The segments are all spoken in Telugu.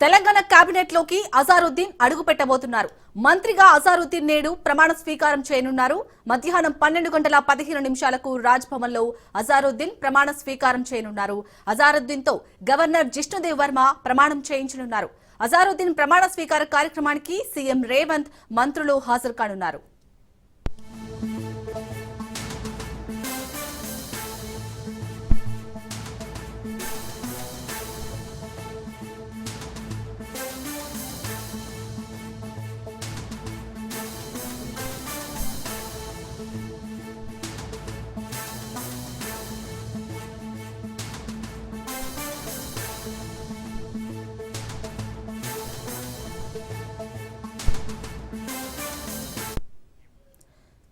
తెలంగాణ కేబినెట్ లోకి అజారుద్దీన్ అడుగు పెట్టబోతున్నారు. మంత్రిగా అజారుద్దీన్ నేడు ప్రమాణ స్వీకారం చేయనున్నారు. మధ్యాహ్నం 12:15 రాజ్ భవన్ లో అజారుద్దీన్ ప్రమాణ స్వీకారం చేయనున్నారు. అజారుద్దీన్ తో గవర్నర్ జిష్ణుదేవ్ వర్మ ప్రమాణం చేయించనున్నారు. అజారుద్దీన్ ప్రమాణ స్వీకార కార్యక్రమానికి సీఎం రేవంత్ మంత్రులు హాజరు కానున్నారు.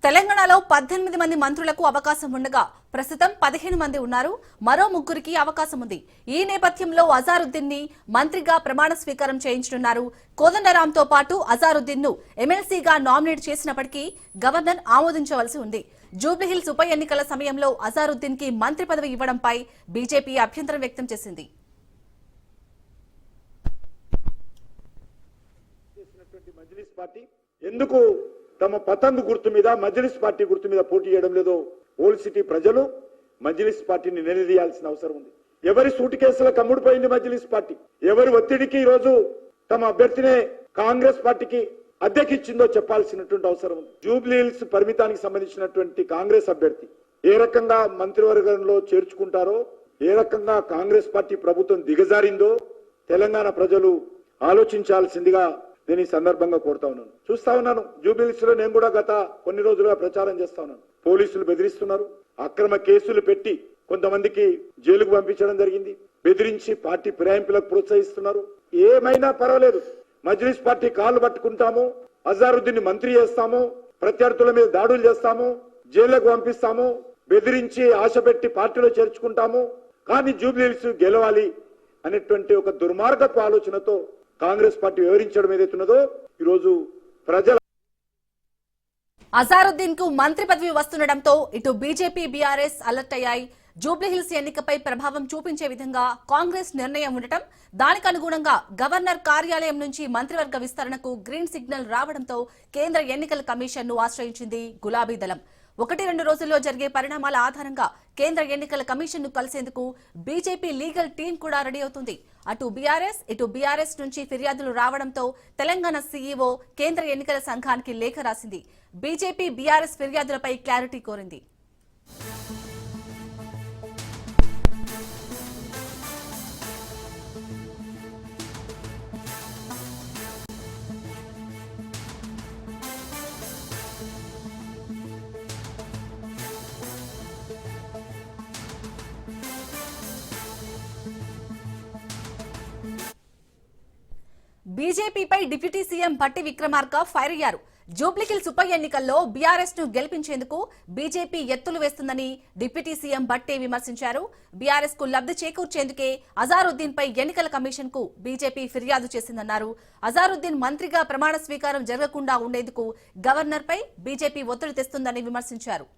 తెలంగాణలో 18 మంది మంత్రులకు అవకాశం ఉండగా ప్రస్తుతం 15 మంది ఉన్నారు. మరో 3కి అవకాశం ఉంది. ఈ నేపథ్యంలో అజారుద్దీన్ ని మంత్రిగా ప్రమాణ స్వీకారం చేయించనున్నారు. కోదండరాంతో పాటు అజారుద్దీన్ ను ఎమ్మెల్సీగా నామినేట్ చేసినప్పటికీ గవర్నర్ ఆమోదించవలసి ఉంది. జూబ్లీహిల్స్ ఉప ఎన్నికల సమయంలో అజారుద్దీన్ కి మంత్రి పదవి ఇవ్వడంపై బీజేపీ అభ్యంతరం వ్యక్తం చేసింది. ఎందుకు తమ పతంగు గుర్తు మీద మజ్లిస్ పార్టీ గుర్తు మీద పోటీ చేయడం లేదో ఓల్డ్ సిటీ ప్రజలు మజ్లిస్ పార్టీని నిలదీయాల్సిన అవసరం ఉంది. ఎవరి సూట్ కేసుల కమ్ముడిపోయింది మజ్లిస్ పార్టీ? ఎవరి ఒత్తిడికి ఈ రోజు తమ అభ్యర్థినే కాంగ్రెస్ పార్టీకి అద్దెకిచ్చిందో చెప్పాల్సినటువంటి అవసరం ఉంది. జూబ్లీహిల్స్ పరిమితానికి సంబంధించినటువంటి కాంగ్రెస్ అభ్యర్థి ఏ రకంగా మంత్రివర్గంలో చేర్చుకుంటారో, ఏ రకంగా కాంగ్రెస్ పార్టీ ప్రభుత్వం దిగజారిందో తెలంగాణ ప్రజలు ఆలోచించాల్సిందిగా నేను ఈ సందర్భంగా కోరుతా ఉన్నాను. చూస్తా ఉన్నాను, జూబ్లీహిల్స్ లో నేను కూడా గత కొన్ని రోజులుగా ప్రచారం చేస్తా ఉన్నాను. పోలీసులు బెదిరిస్తున్నారు, అక్రమ కేసులు పెట్టి కొంతమందికి జైలుకు పంపించడం జరిగింది, బెదిరించి పార్టీ ఫిరాయింపులకు ప్రోత్సహిస్తున్నారు. ఏమైనా పర్వాలేదు, మజ్లిస్ పార్టీ కాళ్ళు పట్టుకుంటాము, అజారుద్దీన్ మంత్రి చేస్తాము, ప్రత్యర్థుల మీద దాడులు చేస్తాము, జైలుకు పంపిస్తాము, బెదిరించి ఆశ పెట్టి పార్టీలో చేర్చుకుంటాము, కానీ జూబ్లీహిల్స్ గెలవాలి అనేటువంటి ఒక దుర్మార్గపు ఆలోచనతో కాంగ్రెస్ పార్టీ వివరించడం ఏదైతున్నదో ఈరోజు ప్రజల అజారుద్దీన్ కు మంత్రి పదవి వస్తుండటంతో ఇటు బీజేపీ బీఆర్ఎస్ అలర్ట్ అయ్యాయి. జూబ్లీహిల్స్ ఎన్నికపై ప్రభావం చూపించే విధంగా కాంగ్రెస్ నిర్ణయం ఉండటం, దానికి అనుగుణంగా గవర్నర్ కార్యాలయం నుంచి మంత్రివర్గ విస్తరణకు గ్రీన్ సిగ్నల్ రావడంతో కేంద్ర ఎన్నికల కమిషన్ ను ఆశ్రయించింది గులాబీ దళం. 1-2 రోజుల్లో జరిగే పరిణామాల ఆధారంగా కేంద్ర ఎన్నికల కమిషన్ ను కలిసేందుకు బీజేపీ లీగల్ టీం కూడా రెడీ అవుతుంది. అటు బీఆర్ఎస్ నుంచి ఫిర్యాదులు రావడంతో తెలంగాణ సీఈఓ కేంద్ర ఎన్నికల సంఘానికి లేఖ రాసింది. బీజేపీ బీఆర్ఎస్ ఫిర్యాదులపై క్లారిటీ కోరింది. బీజేపీపై deputy CM Bhatti Vikramarka fire అయ్యారు. జూబ్లీహిల్స్ ఉప ఎన్నికల్లో బీఆర్ఎస్ ను గెలిపించేందుకు బీజేపీ ఎత్తులు వేస్తుందని డిప్యూటీ సీఎం భట్టి విమర్శించారు. బీఆర్ఎస్ కు లబ్ధి చేకూర్చేందుకే అజారుద్దీన్ పై ఎన్నికల కమిషన్ కు బీజేపీ ఫిర్యాదు చేసిందన్నారు. అజారుద్దీన్ మంత్రిగా ప్రమాణ స్వీకారం జరగకుండా ఉండేందుకు గవర్నర్ పై బీజేపీ ఒత్తిడి తెస్తుందని విమర్శించారు.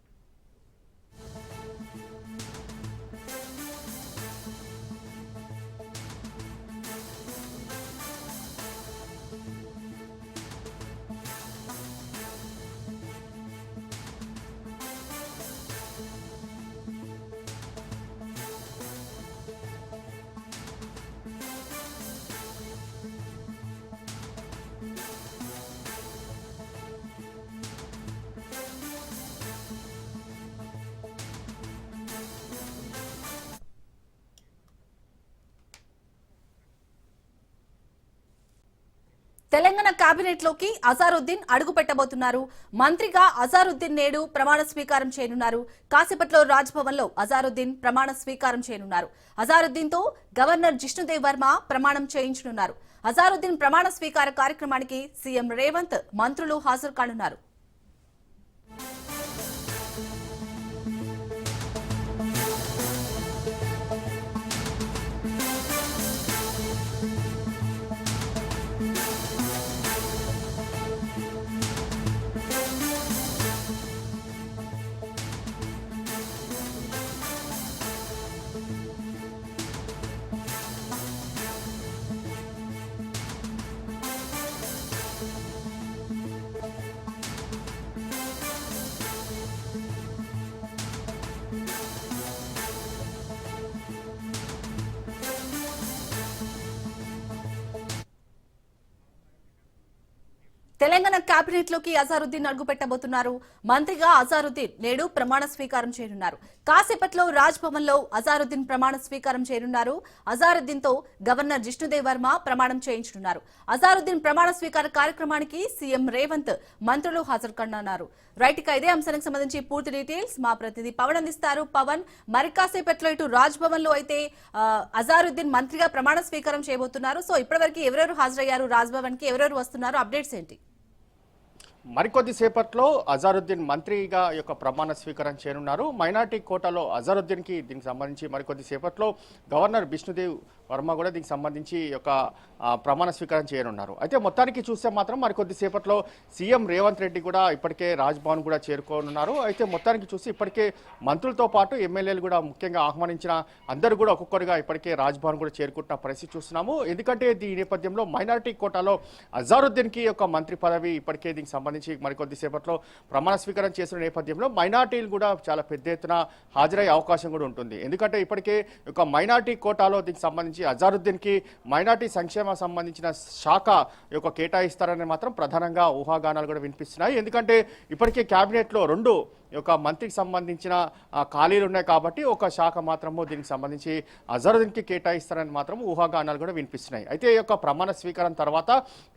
తెలంగాణ కేబినెట్ లోకి అజారుద్దీన్ అడుగు పెట్టబోతున్నారు. మంత్రిగా అజారుద్దీన్ నేడు ప్రమాణ స్వీకారం చేయనున్నారు. కాసేపట్లో రాజ్ భవన్ లో అజారుద్దీన్ ప్రమాణ స్వీకారం చేయనున్నారు. అజారుద్దీన్ తో గవర్నర్ జిష్ణుదేవ్ వర్మ ప్రమాణం చేయించనున్నారు. అజారుద్దీన్ ప్రమాణ స్వీకార కార్యక్రమానికి సీఎం రేవంత్ మంత్రులు హాజరు కానున్నారు. తెలంగాణ కేబినెట్ లోకి అజారుద్దీన్ అడుగు పెట్టబోతున్నారు. మంత్రిగా అజారుద్దీన్ నేడు ప్రమాణ స్వీకారం చేయనున్నారు. కాసేపట్లో రాజ్ భవన్ లో అజారుద్దీన్ ప్రమాణ స్వీకారం చేయనున్నారు. అజారుద్దీన్ తో గవర్నర్ జిష్ణుదేవ్ వర్మ ప్రమాణం చేయించనున్నారు. అజారుద్దీన్ ప్రమాణ స్వీకార కార్యక్రమానికి సీఎం రేవంత్ మంత్రులు హాజరు కానున్నారు. రైట్, ఇక ఇదే అంశానికి సంబంధించి పూర్తి డీటెయిల్స్ మా ప్రతినిధి పవన్ అందిస్తారు. పవన్, మరి కాసేపట్లో ఇటు రాజ్ భవన్ లో అయితే అజారుద్దీన్ మంత్రిగా ప్రమాణ స్వీకారం చేయబోతున్నారు. సో ఇప్పటివరకు ఎవరెవరు హాజరయ్యారు రాజ్ భవన్ కి, ఎవరెవరు వస్తున్నారు, అప్డేట్స్ ఏంటి? మరికొద్ది సేపట్లో అజారుద్దీన్ మంత్రిగా యొక్క ప్రమాణ స్వీకారం చేయనున్నారు. మైనార్టీ కోటాలో అజారుద్దీన్కి దీనికి సంబంధించి మరికొద్ది సేపట్లో గవర్నర్ బిష్ణుదేవ్ వర్మ కూడా దీనికి సంబంధించి యొక్క ప్రమాణ స్వీకారం చేయనున్నారు. అయితే మొత్తానికి చూస్తే మాత్రం మరికొద్ది సేపట్లో సీఎం రేవంత్ రెడ్డి కూడా ఇప్పటికే రాజ్భవన్ కూడా చేరుకోనున్నారు. అయితే మొత్తానికి చూసి ఇప్పటికే మంత్రులతో పాటు ఎమ్మెల్యేలు కూడా ముఖ్యంగా ఆహ్వానించిన అందరూ కూడా ఒక్కొక్కరుగా ఇప్పటికే రాజ్భవన్ కూడా చేరుకుంటున్న పరిస్థితి చూస్తున్నాము. ఎందుకంటే ఈ నేపథ్యంలో మైనార్టీ కోటాలో అజారుద్దీన్కి యొక్క మంత్రి పదవి ఇప్పటికే దీనికి సంబంధించి మరికొద్ది సేపట్లో ప్రమాణ స్వీకారం చేసిన నేపథ్యంలో మైనార్టీలు కూడా చాలా పెద్ద ఎత్తున హాజరయ్యే అవకాశం కూడా ఉంటుంది. ఎందుకంటే ఇప్పటికే ఒక మైనార్టీ కోటాలో దీనికి సంబంధించి అజారుద్దీన్కి మైనార్టీ సంక్షేమ సంబంధించిన శాఖ యొక్క కేటాయిస్తారని మాత్రం ప్రధానంగా ఊహాగానాలు కూడా వినిపిస్తున్నాయి. ఎందుకంటే ఇప్పటికే కేబినెట్లో 2 యొక్క మంత్రికి సంబంధించిన ఖాళీలు ఉన్నాయి కాబట్టి ఒక శాఖ మాత్రము దీనికి సంబంధించి అజారుద్దీన్కి కేటాయిస్తారని మాత్రం ఊహాగానాలు కూడా వినిపిస్తున్నాయి. అయితే ఈ యొక్క ప్రమాణ స్వీకారం తర్వాత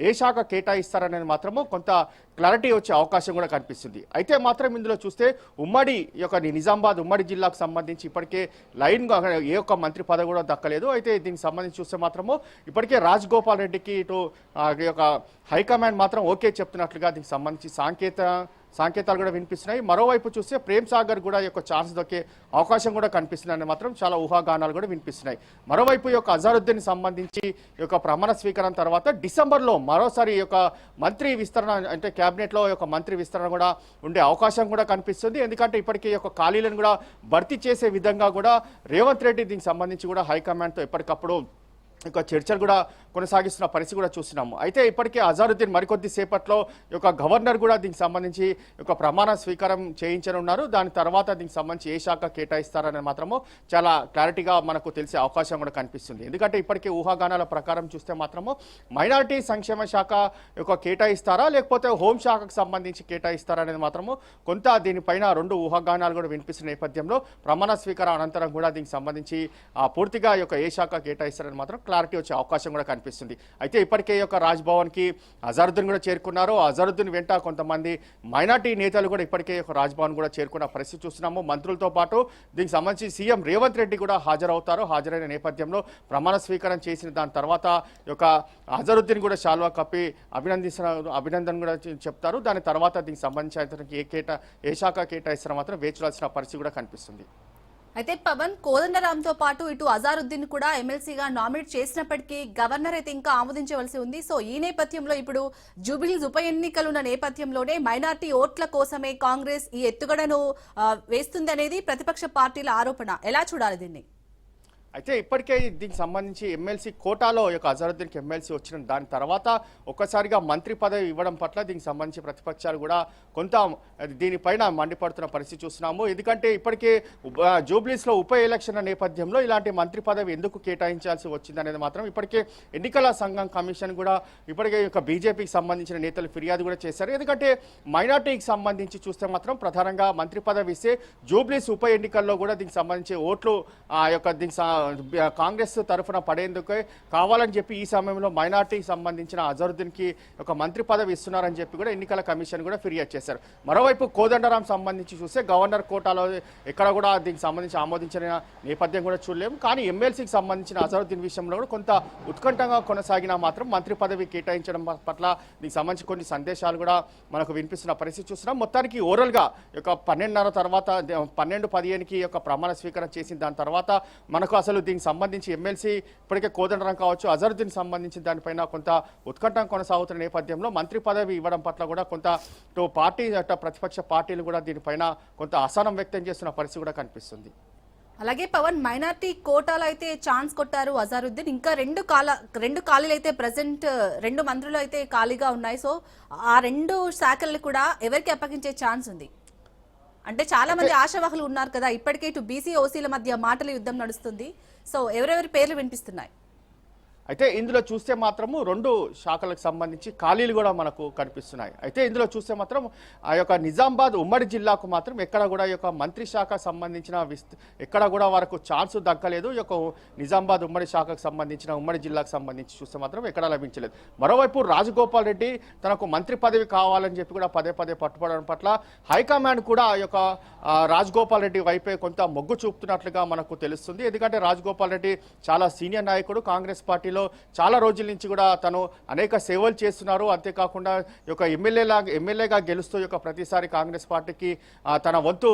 ఏ శాఖ కేటాయిస్తారనేది మాత్రము కొంత క్లారిటీ వచ్చే అవకాశం కూడా కనిపిస్తుంది. అయితే మాత్రం ఇందులో చూస్తే ఉమ్మడి యొక్క నిజామాబాద్ ఉమ్మడి జిల్లాకు సంబంధించి ఇప్పటికే లైన్గా ఏ ఒక్క మంత్రి పదవి కూడా దక్కలేదు. అయితే దీనికి సంబంధించి చూస్తే మాత్రము ఇప్పటికే రాజగోపాల్ రెడ్డికి ఇటు ఈ యొక్క హైకమాండ్ మాత్రం ఓకే చెప్తున్నట్లుగా దీనికి సంబంధించి సంకేతాలు కూడా వినిపిస్తున్నాయి. మరోవైపు చూస్తే ప్రేమ్ సాగర్ కూడా యొక్క ఛాన్స్ దొక్కే అవకాశం కూడా కనిపిస్తుందని మాత్రం చాలా ఊహాగానాలు కూడా వినిపిస్తున్నాయి. మరోవైపు ఈ యొక్క అజారుద్దీన్ సంబంధించి ఈ యొక్క ప్రమాణ స్వీకారం తర్వాత డిసెంబర్లో మరోసారి ఈ యొక్క మంత్రి విస్తరణ అంటే కేబినెట్లో యొక్క మంత్రి విస్తరణ కూడా ఉండే అవకాశం కూడా కనిపిస్తుంది. ఎందుకంటే ఇప్పటికీ ఈ యొక్క ఖాళీలను కూడా భర్తీ చేసే విధంగా కూడా రేవంత్ రెడ్డి దీనికి సంబంధించి కూడా హైకమాండ్తో ఎప్పటికప్పుడు ఒక చర్చలు కూడా కొనసాగిస్తున్న పరిస్థితి కూడా చూస్తున్నాము. అయితే ఇప్పటికే అజారుద్దీన్ మరికొద్ది సేపట్లో యొక్క గవర్నర్ కూడా దీనికి సంబంధించి ఒక ప్రమాణ స్వీకారం చేయించనున్నారు. దాని తర్వాత దీనికి సంబంధించి ఏ శాఖ కేటాయిస్తారని మాత్రము చాలా క్లారిటీగా మనకు తెలిసే అవకాశం కూడా కనిపిస్తుంది. ఎందుకంటే ఇప్పటికే ఊహాగానాల ప్రకారం చూస్తే మాత్రము మైనార్టీ సంక్షేమ శాఖ యొక్క కేటాయిస్తారా లేకపోతే హోంశాఖకు సంబంధించి కేటాయిస్తారా అనేది మాత్రము కొంత దీనిపైన 2 ఊహాగానాలు కూడా వినిపిస్తున్న నేపథ్యంలో ప్రమాణ స్వీకారం అనంతరం కూడా దీనికి సంబంధించి పూర్తిగా యొక్క ఏ శాఖ కేటాయిస్తారని మాత్రం క్లారిటీ వచ్చే అవకాశం కూడా కనిపిస్తుంది. అయితే ఇప్పటికే యొక్క రాజ్భవన్కి అజారుద్దీన్ కూడా చేరుకున్నారు. అజారుద్దీన్ వెంట కొంతమంది మైనార్టీ నేతలు కూడా ఇప్పటికే రాజ్భవన్ కూడా చేరుకున్న పరిస్థితి చూస్తున్నాము. మంత్రులతో పాటు దీనికి సంబంధించి సీఎం రేవంత్ రెడ్డి కూడా హాజరవుతారు. హాజరైన నేపథ్యంలో ప్రమాణ స్వీకారం చేసిన దాని తర్వాత యొక్క అజారుద్దీన్ కూడా శాల్వా కప్పి అభినందన కూడా చెప్తారు. దాని తర్వాత దీనికి సంబంధించి ఏ శాఖ కేటాయిస్తారో మాత్రం వేచి చూడాల్సిన పరిస్థితి కూడా కనిపిస్తుంది. అయితే పవన్, కోదండరాంతో పాటు ఇటు అజారుద్దీన్ కూడా ఎమ్మెల్సీగా నామినేట్ చేసినప్పటికీ గవర్నర్ అయితే ఇంకా ఆమోదించవలసి ఉంది. సో ఈ నేపథ్యంలో ఇప్పుడు జూబ్లీహిల్స్ ఉప ఎన్నికలున్న నేపథ్యంలోనే మైనార్టీ ఓట్ల కోసమే కాంగ్రెస్ ఈ ఎత్తుగడను వేస్తుంది అనేది ప్రతిపక్ష పార్టీల ఆరోపణ. ఎలా చూడాలి దీన్ని? అయితే ఇప్పటికే దీనికి సంబంధించి ఎమ్మెల్సీ కోటాలో యొక్క అజారుద్దీన్కి ఎమ్మెల్సీ వచ్చిన దాని తర్వాత ఒక్కసారిగా మంత్రి పదవి ఇవ్వడం పట్ల దీనికి సంబంధించి ప్రతిపక్షాలు కూడా కొంత దీనిపైన మండిపడుతున్న పరిస్థితి చూస్తున్నాము. ఎందుకంటే ఇప్పటికే జూబ్లీస్లో ఉప ఎలక్షన్ నేపథ్యంలో ఇలాంటి మంత్రి పదవి ఎందుకు కేటాయించాల్సి వచ్చిందనేది మాత్రం ఇప్పటికే ఎన్నికల సంఘం కమిషన్ కూడా ఇప్పటికే యొక్క బీజేపీకి సంబంధించిన నేతలు ఫిర్యాదు కూడా చేశారు. ఎందుకంటే మైనార్టీకి సంబంధించి చూస్తే మాత్రం ప్రధానంగా మంత్రి పదవి ఇస్తే జూబ్లీస్ ఉప ఎన్నికల్లో కూడా దీనికి సంబంధించి ఓట్లు కాంగ్రెస్ తరఫున పడేందుకే కావాలని చెప్పి ఈ సమయంలో మైనార్టీకి సంబంధించిన అజారుద్దీన్కి ఒక మంత్రి పదవి ఇస్తున్నారని చెప్పి కూడా ఎన్నికల కమిషన్ కూడా ఫిర్యాదు చేశారు. మరోవైపు కోదండరాం సంబంధించి చూస్తే గవర్నర్ కోటాలో ఎక్కడ కూడా దీనికి సంబంధించి ఆమోదించిన నేపథ్యం కూడా చూడలేము. కానీ ఎమ్మెల్సీకి సంబంధించిన అజారుద్దీన్ విషయంలో కూడా కొంత ఉత్కంఠంగా కొనసాగినా మాత్రం మంత్రి పదవి కేటాయించడం పట్ల దీనికి సంబంధించి కొన్ని సందేశాలు కూడా మనకు వినిపిస్తున్న పరిస్థితి చూస్తున్నాం. మొత్తానికి ఓవరాల్గా యొక్క 12:30 తర్వాత 12:15కి యొక్క ప్రమాణ స్వీకారం చేసిన దాని తర్వాత మనకు అసలు దీనికి సంబంధించి ఎమ్మెల్సీ ఇప్పటికే కోదండరాం కావచ్చు అజారుద్దీన్ సంబంధించి దానిపైన కొంత ఉత్కంఠం కొనసాగుతున్న నేపథ్యంలో మంత్రి పదవి ఇవ్వడం పట్ల కూడా కొంత పార్టీ ప్రతిపక్ష పార్టీలు కూడా దీనిపైన కొంత అసహనం వ్యక్తం చేస్తున్న పరిస్థితి కూడా కనిపిస్తుంది. అలాగే పవన్, మైనార్టీ కోటాలో అయితే ఛాన్స్ కొట్టారు అజారుద్దీన్. ఇంకా రెండు ఖాళీలు అయితే ప్రెసెంట్ 2 మంత్రులు అయితే ఖాళీగా ఉన్నాయి. సో ఆ 2 శాఖల్ని కూడా ఎవరికి అప్పగించే ఛాన్స్ ఉంది? అంటే చాలా మంది ఆశావాహులు ఉన్నారు కదా, ఇప్పటికే ఇటు బీసీ ఓసీల మధ్య మాటల యుద్ధం నడుస్తుంది. సో ఎవరెవరి పేర్లు వినిపిస్తున్నాయి? అయితే ఇందులో చూస్తే మాత్రము 2 శాఖలకు సంబంధించి ఖాళీలు కూడా మనకు కనిపిస్తున్నాయి. అయితే ఇందులో చూస్తే మాత్రం ఆ యొక్క నిజామాబాద్ ఉమ్మడి జిల్లాకు మాత్రం ఎక్కడ కూడా ఈ యొక్క మంత్రి శాఖ సంబంధించిన ఎక్కడ కూడా వరకు ఛాన్స్ దక్కలేదు. ఈ యొక్క నిజామాబాద్ ఉమ్మడి శాఖకు సంబంధించిన ఉమ్మడి జిల్లాకు సంబంధించి చూస్తే మాత్రం ఎక్కడా లభించలేదు. మరోవైపు రాజగోపాల్ రెడ్డి తనకు మంత్రి పదవి కావాలని చెప్పి కూడా పదే పట్టుబడడం పట్ల హైకమాండ్ కూడా ఆ యొక్క రాజగోపాల్ రెడ్డి వైపే కొంత మొగ్గు చూపుతున్నట్లుగా మనకు తెలుస్తుంది. ఎందుకంటే రాజగోపాల్ రెడ్డి చాలా సీనియర్ నాయకుడు, కాంగ్రెస్ పార్టీలో చాలా రోజుల నుంచి కూడా తను అనేక సేవలు చేస్తున్నారు. అంతేకాకుండా ఈ యొక్క ఎమ్మెల్యేగా గెలుస్తూ ఈ యొక్క ప్రతిసారి కాంగ్రెస్ పార్టీకి తన వంతు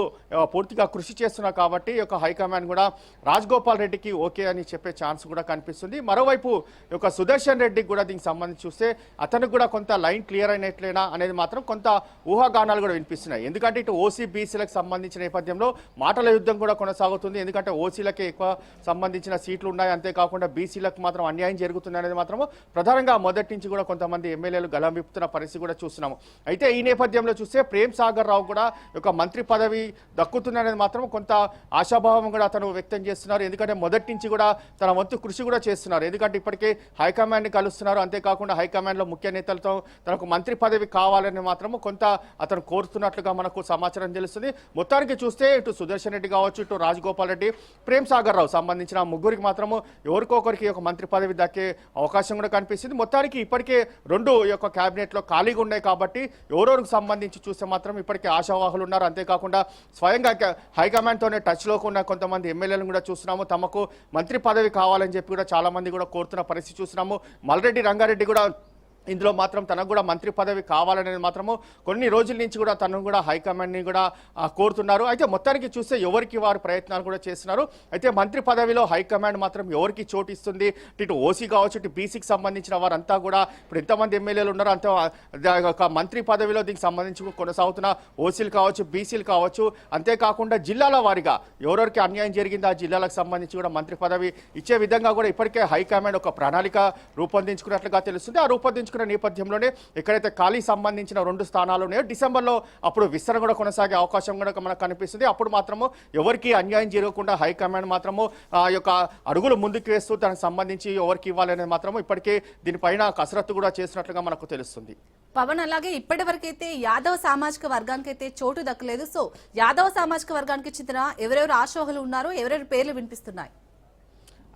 పూర్తిగా కృషి చేస్తున్నారు. కాబట్టి ఈ యొక్క హైకమాండ్ కూడా రాజగోపాల్ రెడ్డికి ఓకే అని చెప్పే ఛాన్స్ కూడా కనిపిస్తుంది. మరోవైపు ఈ యొక్క సుదర్శన్ రెడ్డికి కూడా దీనికి సంబంధించి చూస్తే అతనికి కూడా కొంత లైన్ క్లియర్ అయినట్లేనా అనేది మాత్రం కొంత ఊహాగానాలు కూడా వినిపిస్తున్నాయి. ఎందుకంటే ఇటు ఓసీ బీసీలకు సంబంధించిన నేపథ్యంలో మాటల యుద్ధం కూడా కొనసాగుతుంది. ఎందుకంటే ఓసీలకే ఎక్కువ సంబంధించిన సీట్లు ఉన్నాయి, అంతేకాకుండా బీసీలకు మాత్రం అన్యాయం జరుగుతుంది అనేది మాత్రము ప్రధానంగా మొదటి నుంచి కూడా కొంతమంది ఎమ్మెల్యేలు గలం విప్పుతున్న పరిస్థితి కూడా చూస్తున్నాము. అయితే ఈ నేపథ్యంలో చూస్తే ప్రేమ్ సాగర్ రావు కూడా ఒక మంత్రి పదవి దక్కుతుంది అనేది మాత్రం కొంత ఆశాభావం కూడా అతను వ్యక్తం చేస్తున్నారు. ఎందుకంటే మొదటి నుంచి కూడా తన వంతు కృషి కూడా చేస్తున్నారు. ఎందుకంటే ఇప్పటికే హైకమాండ్ని కలుస్తున్నారు, అంతేకాకుండా హైకమాండ్లో ముఖ్య నేతలతో తనకు మంత్రి పదవి కావాలని మాత్రము కొంత అతను కోరుతున్నట్లుగా మనకు సమాచారం తెలుస్తుంది. మొత్తానికి చూస్తే ఇటు సుదర్శన్ రెడ్డి కావచ్చు, ఇటు రాజగోపాల్ రెడ్డి, ప్రేమ్ సాగర్ రావు సంబంధించిన ముగ్గురికి మాత్రము ఎవరికొకరికి ఒక మంత్రి పదవి దక్కే అవకాశం కూడా కనిపిస్తుంది. మొత్తానికి ఇప్పటికే 2 యొక్క క్యాబినెట్లో ఖాళీగా ఉన్నాయి. కాబట్టి ఎవరెవరికి సంబంధించి చూస్తే మాత్రం ఇప్పటికే ఆశావాహులు ఉన్నారు. అంతేకాకుండా స్వయంగా హైకమాండ్తోనే టచ్లో ఉన్న కొంతమంది ఎమ్మెల్యేలను కూడా చూస్తున్నాము. తమకు మంత్రి పదవి కావాలని చెప్పి కూడా చాలా మంది కూడా కోరుతున్న పరిస్థితి చూస్తున్నాము. మల్రెడ్డి రంగారెడ్డి కూడా ఇందులో మాత్రం తనకు కూడా మంత్రి పదవి కావాలనేది మాత్రము కొన్ని రోజుల నుంచి కూడా తను కూడా హైకమాండ్ని కూడా కోరుతున్నారు. అయితే మొత్తానికి చూస్తే ఎవరికి వారు ప్రయత్నాలు కూడా చేస్తున్నారు. అయితే మంత్రి పదవిలో హైకమాండ్ మాత్రం ఎవరికి చోటు ఇస్తుంది, ఇటు ఓసీ కావచ్చు, ఇటు బీసీకి సంబంధించిన వారంతా కూడా ఇప్పుడు ఎంతమంది ఎమ్మెల్యేలు ఉన్నారో అంత ఒక మంత్రి పదవిలో దీనికి సంబంధించి కొనసాగుతున్న ఓసీలు కావచ్చు, బీసీలు కావచ్చు, అంతేకాకుండా జిల్లాల వారిగా ఎవరెవరికి అన్యాయం జరిగిందో ఆ జిల్లాలకు సంబంధించి కూడా మంత్రి పదవి ఇచ్చే విధంగా కూడా ఇప్పటికే హైకమాండ్ ఒక ప్రణాళిక రూపొందించుకున్నట్లుగా తెలుస్తుంది. ఆ రూపొందించుకున్న నేపథ్యంలోనే ఎక్కడైతే ఖాళీ సంబంధించిన 2 స్థానాలు ఉన్నాయో డిసెంబర్లో అప్పుడు విస్తరణ కూడా కొనసాగే అవకాశం కూడా మనకు కనిపిస్తుంది. అప్పుడు మాత్రము ఎవరికి అన్యాయం జరగకుండా హైకమాండ్ మాత్రము ఆ యొక్క అడుగులు ముందుకు వేస్తూ దానికి సంబంధించి ఎవరికి ఇవ్వాలనేది మాత్రము ఇప్పటికే దీనిపైన కసరత్తు కూడా చేసినట్లుగా మనకు తెలుస్తుంది. పవన్, అలాగే ఇప్పటి వరకైతే యాదవ సామాజిక వర్గానికి అయితే చోటు దక్కలేదు. సో యాదవ సామాజిక వర్గానికి చెందిన ఎవరెవరు ఆశావాహులు ఉన్నారు, ఎవరెవరి పేర్లు వినిపిస్తున్నాయి?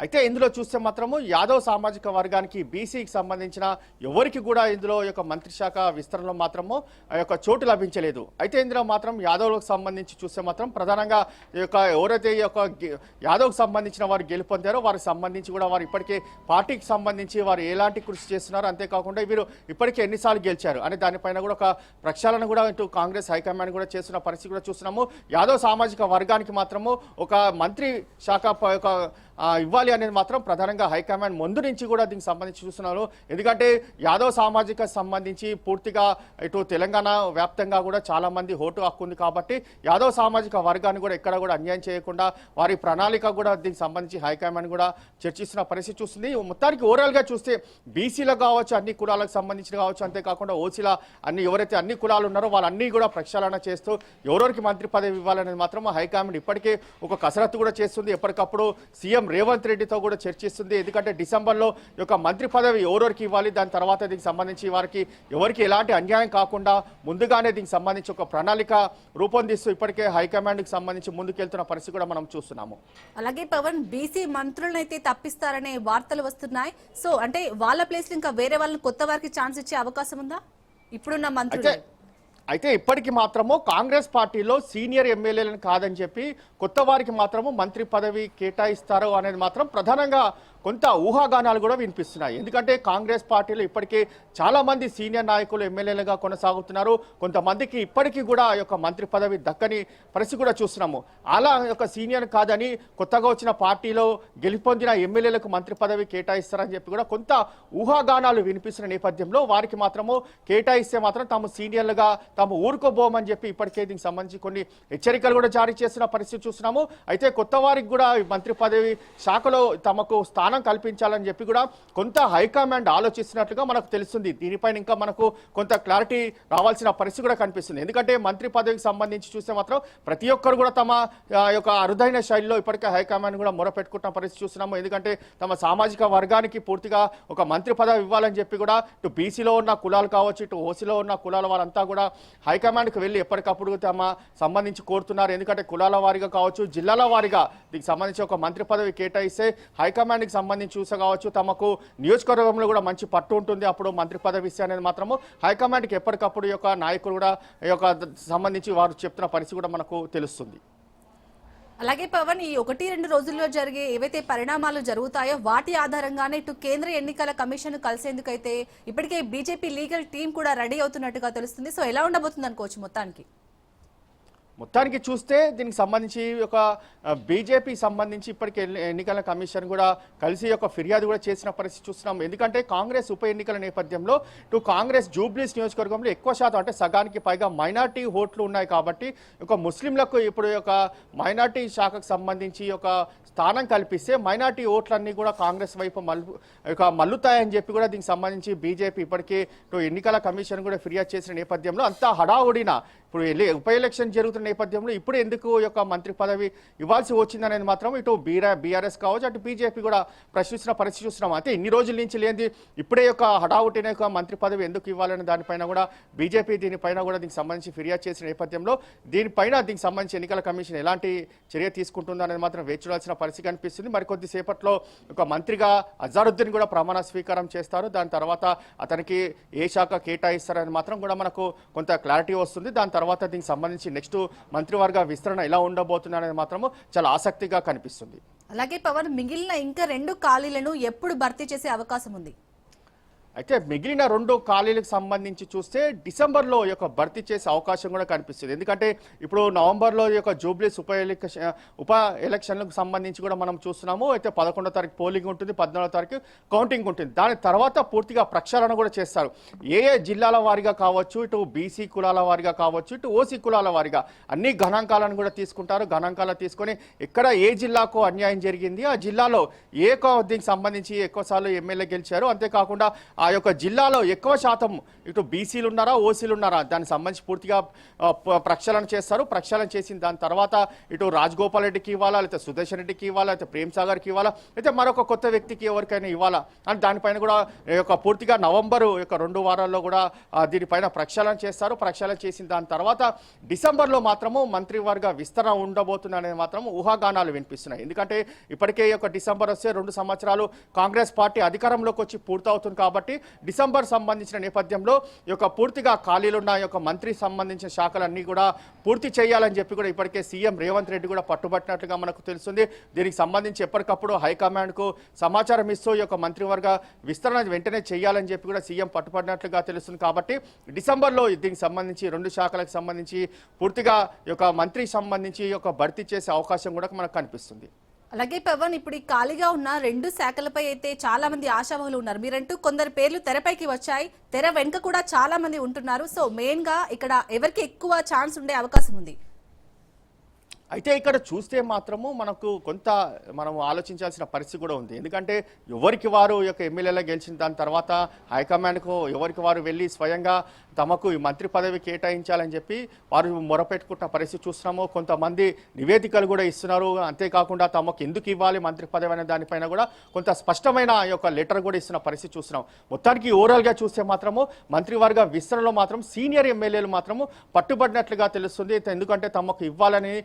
అయితే ఇందులో చూస్తే మాత్రము యాదవ్ సామాజిక వర్గానికి బీసీకి సంబంధించిన ఎవరికి కూడా ఇందులో యొక్క మంత్రి శాఖ విస్తరణలో మాత్రము ఆ యొక్క చోటు లభించలేదు. అయితే ఇందులో మాత్రం యాదవ్లకు సంబంధించి చూస్తే మాత్రం ప్రధానంగా ఈ యొక్క ఎవరైతే ఈ యొక్క యాదవ్కి సంబంధించిన వారు గెలుపొందారో వారికి సంబంధించి కూడా వారు ఇప్పటికే పార్టీకి సంబంధించి వారు ఎలాంటి కృషి చేస్తున్నారు, అంతేకాకుండా వీరు ఇప్పటికే ఎన్నిసార్లు గెలిచారు అనే దానిపైన కూడా ఒక ప్రక్షాళన కూడా ఇటు కాంగ్రెస్ హైకమాండ్ కూడా చేస్తున్న పరిస్థితి కూడా చూస్తున్నాము. యాదవ్ సామాజిక వర్గానికి మాత్రము ఒక మంత్రి శాఖ ఇవ్వాలి అనేది మాత్రం ప్రధానంగా హైకమాండ్ ముందు నుంచి కూడా దీనికి సంబంధించి చూస్తున్నారు. ఎందుకంటే యాదవ్ సామాజిక సంబంధించి పూర్తిగా ఇటు తెలంగాణ వ్యాప్తంగా కూడా చాలా మంది ఓటు హక్కు ఉంది. కాబట్టి యాదవ్ సామాజిక వర్గాన్ని కూడా ఎక్కడ కూడా అన్యాయం చేయకుండా వారి ప్రణాళిక కూడా దీనికి సంబంధించి హైకమాండ్ కూడా చర్చిస్తున్న పరిస్థితి చూస్తుంది. మొత్తానికి ఓవరాల్గా చూస్తే బీసీలకు కావచ్చు, అన్ని కులాలకు సంబంధించిన కావచ్చు, అంతేకాకుండా ఓసీల ఎవరైతే అన్ని కులాలు ఉన్నారో వాళ్ళన్నీ కూడా ప్రక్షాళన చేస్తూ ఎవరెవరికి మంత్రి పదవి ఇవ్వాలనేది మాత్రం హైకమాండ్ ఇప్పటికే ఒక కసరత్తు కూడా చేస్తుంది. ఎప్పటికప్పుడు సీఎం రేవంత్ రెడ్డితో కూడా చర్చిస్తుంది. ఎందుకంటే డిసెంబర్లో ఈ యొక్క మంత్రి పదవి ఎవరెవరికి ఇవ్వాలి, దాని తర్వాత దీనికి సంబంధించి వారికి ఎవరికి ఎలాంటి అన్యాయం కాకుండా ముందుగానే దీనికి సంబంధించి ఒక ప్రణాళిక రూపొందిస్తూ ఇప్పటికే హైకమాండ్కి సంబంధించి ముందుకెళ్తున్న పరిస్థితి కూడా మనం చూస్తున్నాము. అలాగే పవన్, బీసీ మంత్రులను అయితే తప్పిస్తారనే వార్తలు వస్తున్నాయి. సో అంటే వాళ్ళ ప్లేస్ ఇంకా వేరే వాళ్ళని కొత్త వారికి ఛాన్స్ ఇచ్చే అవకాశం ఉందా ఇప్పుడున్న మంత్రులు? అయితే ఇప్పటికి మాత్రము కాంగ్రెస్ పార్టీలో సీనియర్ ఎమ్మెల్యేలను కాదని చెప్పి కొత్త వారికి మాత్రము మంత్రి పదవి కేటాయిస్తారు అనేది మాత్రం ప్రధానంగా కొంత ఊహాగానాలు కూడా వినిపిస్తున్నాయి. ఎందుకంటే కాంగ్రెస్ పార్టీలో ఇప్పటికే చాలా మంది సీనియర్ నాయకులు ఎమ్మెల్యేలుగా కొనసాగుతున్నారు. కొంతమందికి ఇప్పటికీ కూడా ఆ యొక్క మంత్రి పదవి దక్కని పరిస్థితి కూడా చూస్తున్నాము. అలా యొక్క సీనియర్ కాదని కొత్తగా వచ్చిన పార్టీలో గెలుపొందిన ఎమ్మెల్యేలకు మంత్రి పదవి కేటాయిస్తారని చెప్పి కూడా కొంత ఊహాగానాలు వినిపిస్తున్న నేపథ్యంలో వారికి మాత్రము కేటాయిస్తే మాత్రం తాము సీనియర్లుగా తాము ఊరుకోబోమని చెప్పి ఇప్పటికే దీనికి సంబంధించి కొన్ని హెచ్చరికలు కూడా జారీ చేస్తున్న పరిస్థితి చూస్తున్నాము. అయితే కొత్త వారికి కూడా మంత్రి పదవి శాఖలో తమకు స్థానం స్థానం కల్పించాలని చెప్పి కూడా కొంత హైకమాండ్ ఆలోచిస్తున్నట్లుగా మనకు తెలుస్తుంది. దీనిపైన ఇంకా మనకు కొంత క్లారిటీ రావాల్సిన పరిస్థితి కూడా కనిపిస్తుంది. ఎందుకంటే మంత్రి పదవికి సంబంధించి చూస్తే మాత్రం ప్రతి ఒక్కరు కూడా తమ యొక్క అరుదైన శైలిలో ఇప్పటికే హైకమాండ్ కూడా మొరపెట్టుకుంటున్న పరిస్థితి చూస్తున్నాము. ఎందుకంటే తమ సామాజిక వర్గానికి పూర్తిగా ఒక మంత్రి పదవి ఇవ్వాలని చెప్పి కూడా ఇటు బీసీలో ఉన్న కులాలు కావచ్చు, ఇటు ఓసీలో ఉన్న కులాల వారంతా కూడా హైకమాండ్కి వెళ్ళి ఎప్పటికప్పుడు తమ సంబంధించి కోరుతున్నారు. ఎందుకంటే కులాల వారిగా కావచ్చు, జిల్లాల వారిగా దీనికి సంబంధించి ఒక మంత్రి పదవి కేటాయిస్తే హైకమాండ్కి సంబంధించి చూసే కావచ్చు తమకు నియోజకవర్గంలో కూడా మంచి పట్టు ఉంటుంది. అప్పుడు మంత్రి పదవి ఇస్తే అనేది మాత్రము హైకమాండ్కి ఎప్పటికప్పుడు యొక్క నాయకులు కూడా యొక్క సంబంధించి వారు చెప్తున్న పరిస్థితి కూడా మనకు తెలుస్తుంది. అలాగే పవన్, ఈ 1-2 రోజుల్లో జరిగే ఏవైతే పరిణామాలు జరుగుతాయో వాటి ఆధారంగానే ఇటు కేంద్ర ఎన్నికల కమిషన్ కలిసేందుకైతే ఇప్పటికే బీజేపీ లీగల్ టీం కూడా రెడీ అవుతున్నట్టుగా తెలుస్తుంది. సో ఎలా ఉండబోతుంది అనుకోవచ్చు మొత్తానికి చూస్తే దీనికి సంబంధించి ఒక బీజేపీ సంబంధించి ఇప్పటికే ఎన్నికల కమిషన్ కూడా కలిసి ఒక ఫిర్యాదు కూడా చేసిన పరిస్థితి చూస్తున్నాం. ఎందుకంటే కాంగ్రెస్ ఉప ఎన్నికల నేపథ్యంలో ఇటు కాంగ్రెస్ జూబ్లీస్ నియోజకవర్గంలో ఎక్కువ శాతం అంటే సగానికి పైగా మైనార్టీ ఓట్లు ఉన్నాయి. కాబట్టి ఒక ముస్లింలకు ఇప్పుడు ఒక మైనార్టీ శాఖకు సంబంధించి ఒక స్థానం కల్పిస్తే మైనార్టీ ఓట్లన్నీ కూడా కాంగ్రెస్ వైపు మల్లుతాయని చెప్పి కూడా దీనికి సంబంధించి బీజేపీ ఇప్పటికే ఎన్నికల కమిషన్ కూడా ఫిర్యాదు చేసిన నేపథ్యంలో అంతా హడావుడిన ఇప్పుడు ఉప ఎలక్షన్ జరుగుతున్న నేపథ్యంలో ఇప్పుడు ఎందుకు యొక్క మంత్రి పదవి ఇవ్వాల్సి వచ్చిందనేది మాత్రం ఇటు బీఆర్ఎస్ కావచ్చు, అటు బీజేపీ కూడా ప్రశ్నిస్తున్న పరిస్థితి చూస్తున్నాం. అయితే ఇన్ని రోజుల నుంచి లేని ఇప్పుడే యొక్క హడావుడిన యొక్క మంత్రి పదవి ఎందుకు ఇవ్వాలనే దానిపైన కూడా బీజేపీ దీనిపైన కూడా దీనికి సంబంధించి ఫిర్యాదు చేసిన నేపథ్యంలో దీనికి సంబంధించి ఎన్నికల కమిషన్ ఎలాంటి చర్య తీసుకుంటుందో అనేది మాత్రం వేచి చూడాల్సిన పరిస్థితి కనిపిస్తుంది. మరికొద్ది సేపట్లో ఒక మంత్రిగా అజారుద్దీన్ కూడా ప్రమాణ స్వీకారం చేస్తారు. దాని తర్వాత అతనికి ఏ శాఖ కేటాయిస్తారని మాత్రం కూడా మనకు కొంత క్లారిటీ వస్తుంది. దాని తర్వాత దీనికి సంబంధించి నెక్స్ట్ మంత్రివర్గ విస్తరణ ఎలా ఉండబోతుంది అనేది మాత్రము చాలా ఆసక్తిగా కనిపిస్తుంది. అలాగే పవన్, మిగిలిన ఇంకా 2 ఖాళీలను ఎప్పుడు భర్తీ చేసే అవకాశం ఉంది? అయితే మిగిలిన 2 ఖాళీలకు సంబంధించి చూస్తే డిసెంబర్లో యొక్క భర్తీ చేసే అవకాశం కూడా కనిపిస్తుంది. ఎందుకంటే ఇప్పుడు నవంబర్లో యొక్క జూబ్లీస్ ఉప ఎలక్షన్లకు సంబంధించి కూడా మనం చూస్తున్నాము. అయితే 11వ తారీఖు పోలింగ్ ఉంటుంది, 14వ తారీఖు కౌంటింగ్ ఉంటుంది. దాని తర్వాత పూర్తిగా ప్రక్షాళన కూడా చేస్తారు. ఏ జిల్లాల వారిగా కావచ్చు, ఇటు బీసీ కులాల వారిగా కావచ్చు, ఇటు ఓసీ కులాల వారిగా అన్ని గణాంకాలను కూడా తీసుకుంటారు. గణాంకాలు తీసుకొని ఎక్కడ ఏ జిల్లాకు అన్యాయం జరిగింది, ఆ జిల్లాలో దీనికి సంబంధించి ఎక్కువసార్లు ఎమ్మెల్యే గెలిచారు, అంతేకాకుండా ఆ యొక్క జిల్లాలో ఎక్కువ శాతం ఇటు బీసీలు ఉన్నారా, ఓసీలు ఉన్నారా, దానికి సంబంధించి పూర్తిగా ప్రక్షాళన చేస్తారు. ప్రక్షాళన చేసిన దాని తర్వాత ఇటు రాజగోపాల్ రెడ్డికి ఇవ్వాలా, లేకపోతే సుదర్శన్ రెడ్డికి ఇవ్వాలా, లేకపోతే ప్రేమ్ సాగర్కి ఇవ్వాలా, అయితే మరొక కొత్త వ్యక్తికి ఎవరికైనా ఇవ్వాలా అని దానిపైన కూడా యొక్క పూర్తిగా నవంబరు యొక్క 2 వారాల్లో కూడా దీనిపైన ప్రక్షాళన చేస్తారు. ప్రక్షాళన చేసిన దాని తర్వాత డిసెంబర్లో మాత్రము మంత్రివర్గ విస్తరణ ఉండబోతుంది అనేది మాత్రం ఊహాగానాలు వినిపిస్తున్నాయి. ఎందుకంటే ఇప్పటికే యొక్క డిసెంబర్ వస్తే 2 సంవత్సరాలు కాంగ్రెస్ పార్టీ అధికారంలోకి వచ్చి పూర్తవుతుంది. కాబట్టి డిసెంబర్ సంబంధించిన నేపథ్యంలో ఈ యొక్క పూర్తిగా ఖాళీలున్న యొక్క మంత్రి సంబంధించిన శాఖలన్నీ కూడా పూర్తి చేయాలని చెప్పి కూడా ఇప్పటికే సీఎం రేవంత్ రెడ్డి కూడా పట్టుబట్టినట్లుగా మనకు తెలుస్తుంది. దీనికి సంబంధించి ఎప్పటికప్పుడు హైకమాండ్కు సమాచారం ఇస్తూ ఈ యొక్క మంత్రివర్గ విస్తరణ వెంటనే చేయాలని చెప్పి కూడా సీఎం పట్టుబడినట్లుగా తెలుస్తుంది. కాబట్టి డిసెంబర్లో దీనికి సంబంధించి 2 శాఖలకు సంబంధించి పూర్తిగా ఈ యొక్క మంత్రికి సంబంధించి ఈ యొక్క భర్తీ చేసే అవకాశం కూడా మనకు కనిపిస్తుంది. అలాగే పవన్, ఇప్పుడు ఈ ఖాళీగా ఉన్న 2 శాఖలపై అయితే చాలా మంది ఆశావాహులు ఉన్నారు. మీరంటూ కొందరు పేర్లు తెరపైకి వచ్చాయి, తెర వెనుక కూడా చాలా మంది ఉంటున్నారు. సో మెయిన్ గా ఇక్కడ ఎవరికి ఎక్కువ ఛాన్స్ ఉండే అవకాశం ఉంది? అయితే ఇక్కడ చూస్తే మాత్రము మనకు కొంత మనం ఆలోచించాల్సిన పరిస్థితి కూడా ఉంది. ఎందుకంటే ఎవరికి వారు యొక్క ఎమ్మెల్యేలా గెలిచిన దాని తర్వాత హైకమాండ్కు ఎవరికి వారు వెళ్ళి స్వయంగా తమకు ఈ మంత్రి పదవి కేటాయించాలని చెప్పి వారు మొరపెట్టుకుంటున్న పరిస్థితి చూస్తున్నాము. కొంతమంది నివేదికలు కూడా ఇస్తున్నారు. అంతేకాకుండా తమకు ఎందుకు ఇవ్వాలి మంత్రి పదవి అనే దానిపైన కూడా కొంత స్పష్టమైన యొక్క లెటర్ కూడా ఇస్తున్న పరిస్థితి చూస్తున్నాం. మొత్తానికి ఓవరాల్గా చూస్తే మాత్రము మంత్రివర్గ విస్తరణలో మాత్రం సీనియర్ ఎమ్మెల్యేలు మాత్రము పట్టుబడినట్లుగా తెలుస్తుంది. ఎందుకంటే తమకు ఇవ్వాలని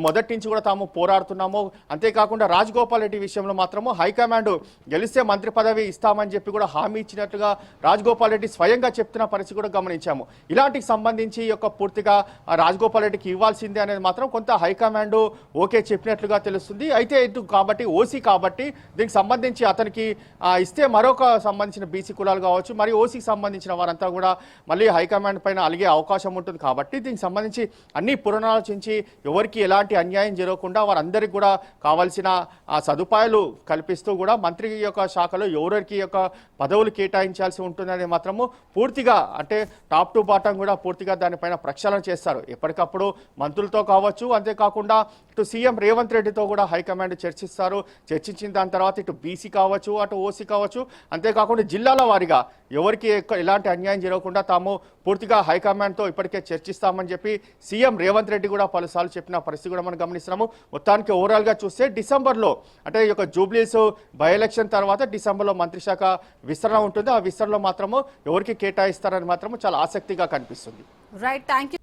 మొదటి నుంచి కూడా తాము పోరాడుతున్నాము. అంతేకాకుండా రాజగోపాల్ రెడ్డి విషయంలో మాత్రము హైకమాండ్ గెలిస్తే మంత్రి పదవి ఇస్తామని చెప్పి కూడా హామీ ఇచ్చినట్లుగా రాజగోపాల్ రెడ్డి స్వయంగా చెప్తున్న పరిస్థితి కూడా గమనించాము. ఇలాంటికి సంబంధించి యొక్క పూర్తిగా రాజగోపాల్ రెడ్డికి ఇవ్వాల్సిందే అనేది మాత్రం కొంత హైకమాండ్ ఓకే చెప్పినట్లుగా తెలుస్తుంది. అయితే కాబట్టి ఓసీ కాబట్టి దీనికి సంబంధించి అతనికి ఇస్తే మరొక సంబంధించిన బీసీ కులాలు కావచ్చు, మరి ఓసీకి సంబంధించిన వారంతా కూడా మళ్ళీ హైకమాండ్ పైన అలిగే అవకాశం ఉంటుంది. కాబట్టి దీనికి సంబంధించి అన్ని పునరాలోచించి ఎవరికి ఎలా ఎలాంటి అన్యాయం జరగకుండా వారందరికీ కూడా కావాల్సిన సదుపాయాలు కల్పిస్తూ కూడా మంత్రి యొక్క శాఖలో ఎవరికి యొక్క పదవులు కేటాయించాల్సి ఉంటుందని మాత్రము పూర్తిగా అంటే టాప్ టు బాటం కూడా పూర్తిగా దానిపైన ప్రక్షాళన చేస్తారు. ఎప్పటికప్పుడు మంత్రులతో కావచ్చు, అంతేకాకుండా ఇటు సీఎం రేవంత్ రెడ్డితో కూడా హైకమాండ్ చర్చిస్తారు. చర్చించిన దాని తర్వాత ఇటు బీసీ కావచ్చు, అటు ఓసీ కావచ్చు, అంతేకాకుండా జిల్లాల వారీగా ఎవరికి ఎలాంటి అన్యాయం జరగకుండా తాము పూర్తిగా హైకమాండ్తో ఇప్పటికే చర్చిస్తామని చెప్పి సీఎం రేవంత్ రెడ్డి కూడా పలుసార్లు చెప్పిన పరిస్థితి కూడా మనం గమనిస్తున్నాము. మొత్తానికి ఓవరాల్గా చూస్తే డిసెంబర్లో అంటే ఈ యొక్క జూబ్లీస్ బై ఎలక్షన్ తర్వాత డిసెంబర్లో మంత్రిశాఖ విస్తరణ ఉంటుంది. ఆ విస్తరణలో మాత్రము ఎవరికి కేటాయిస్తారని మాత్రము చాలా ఆసక్తిగా కనిపిస్తుంది. Right, thank you.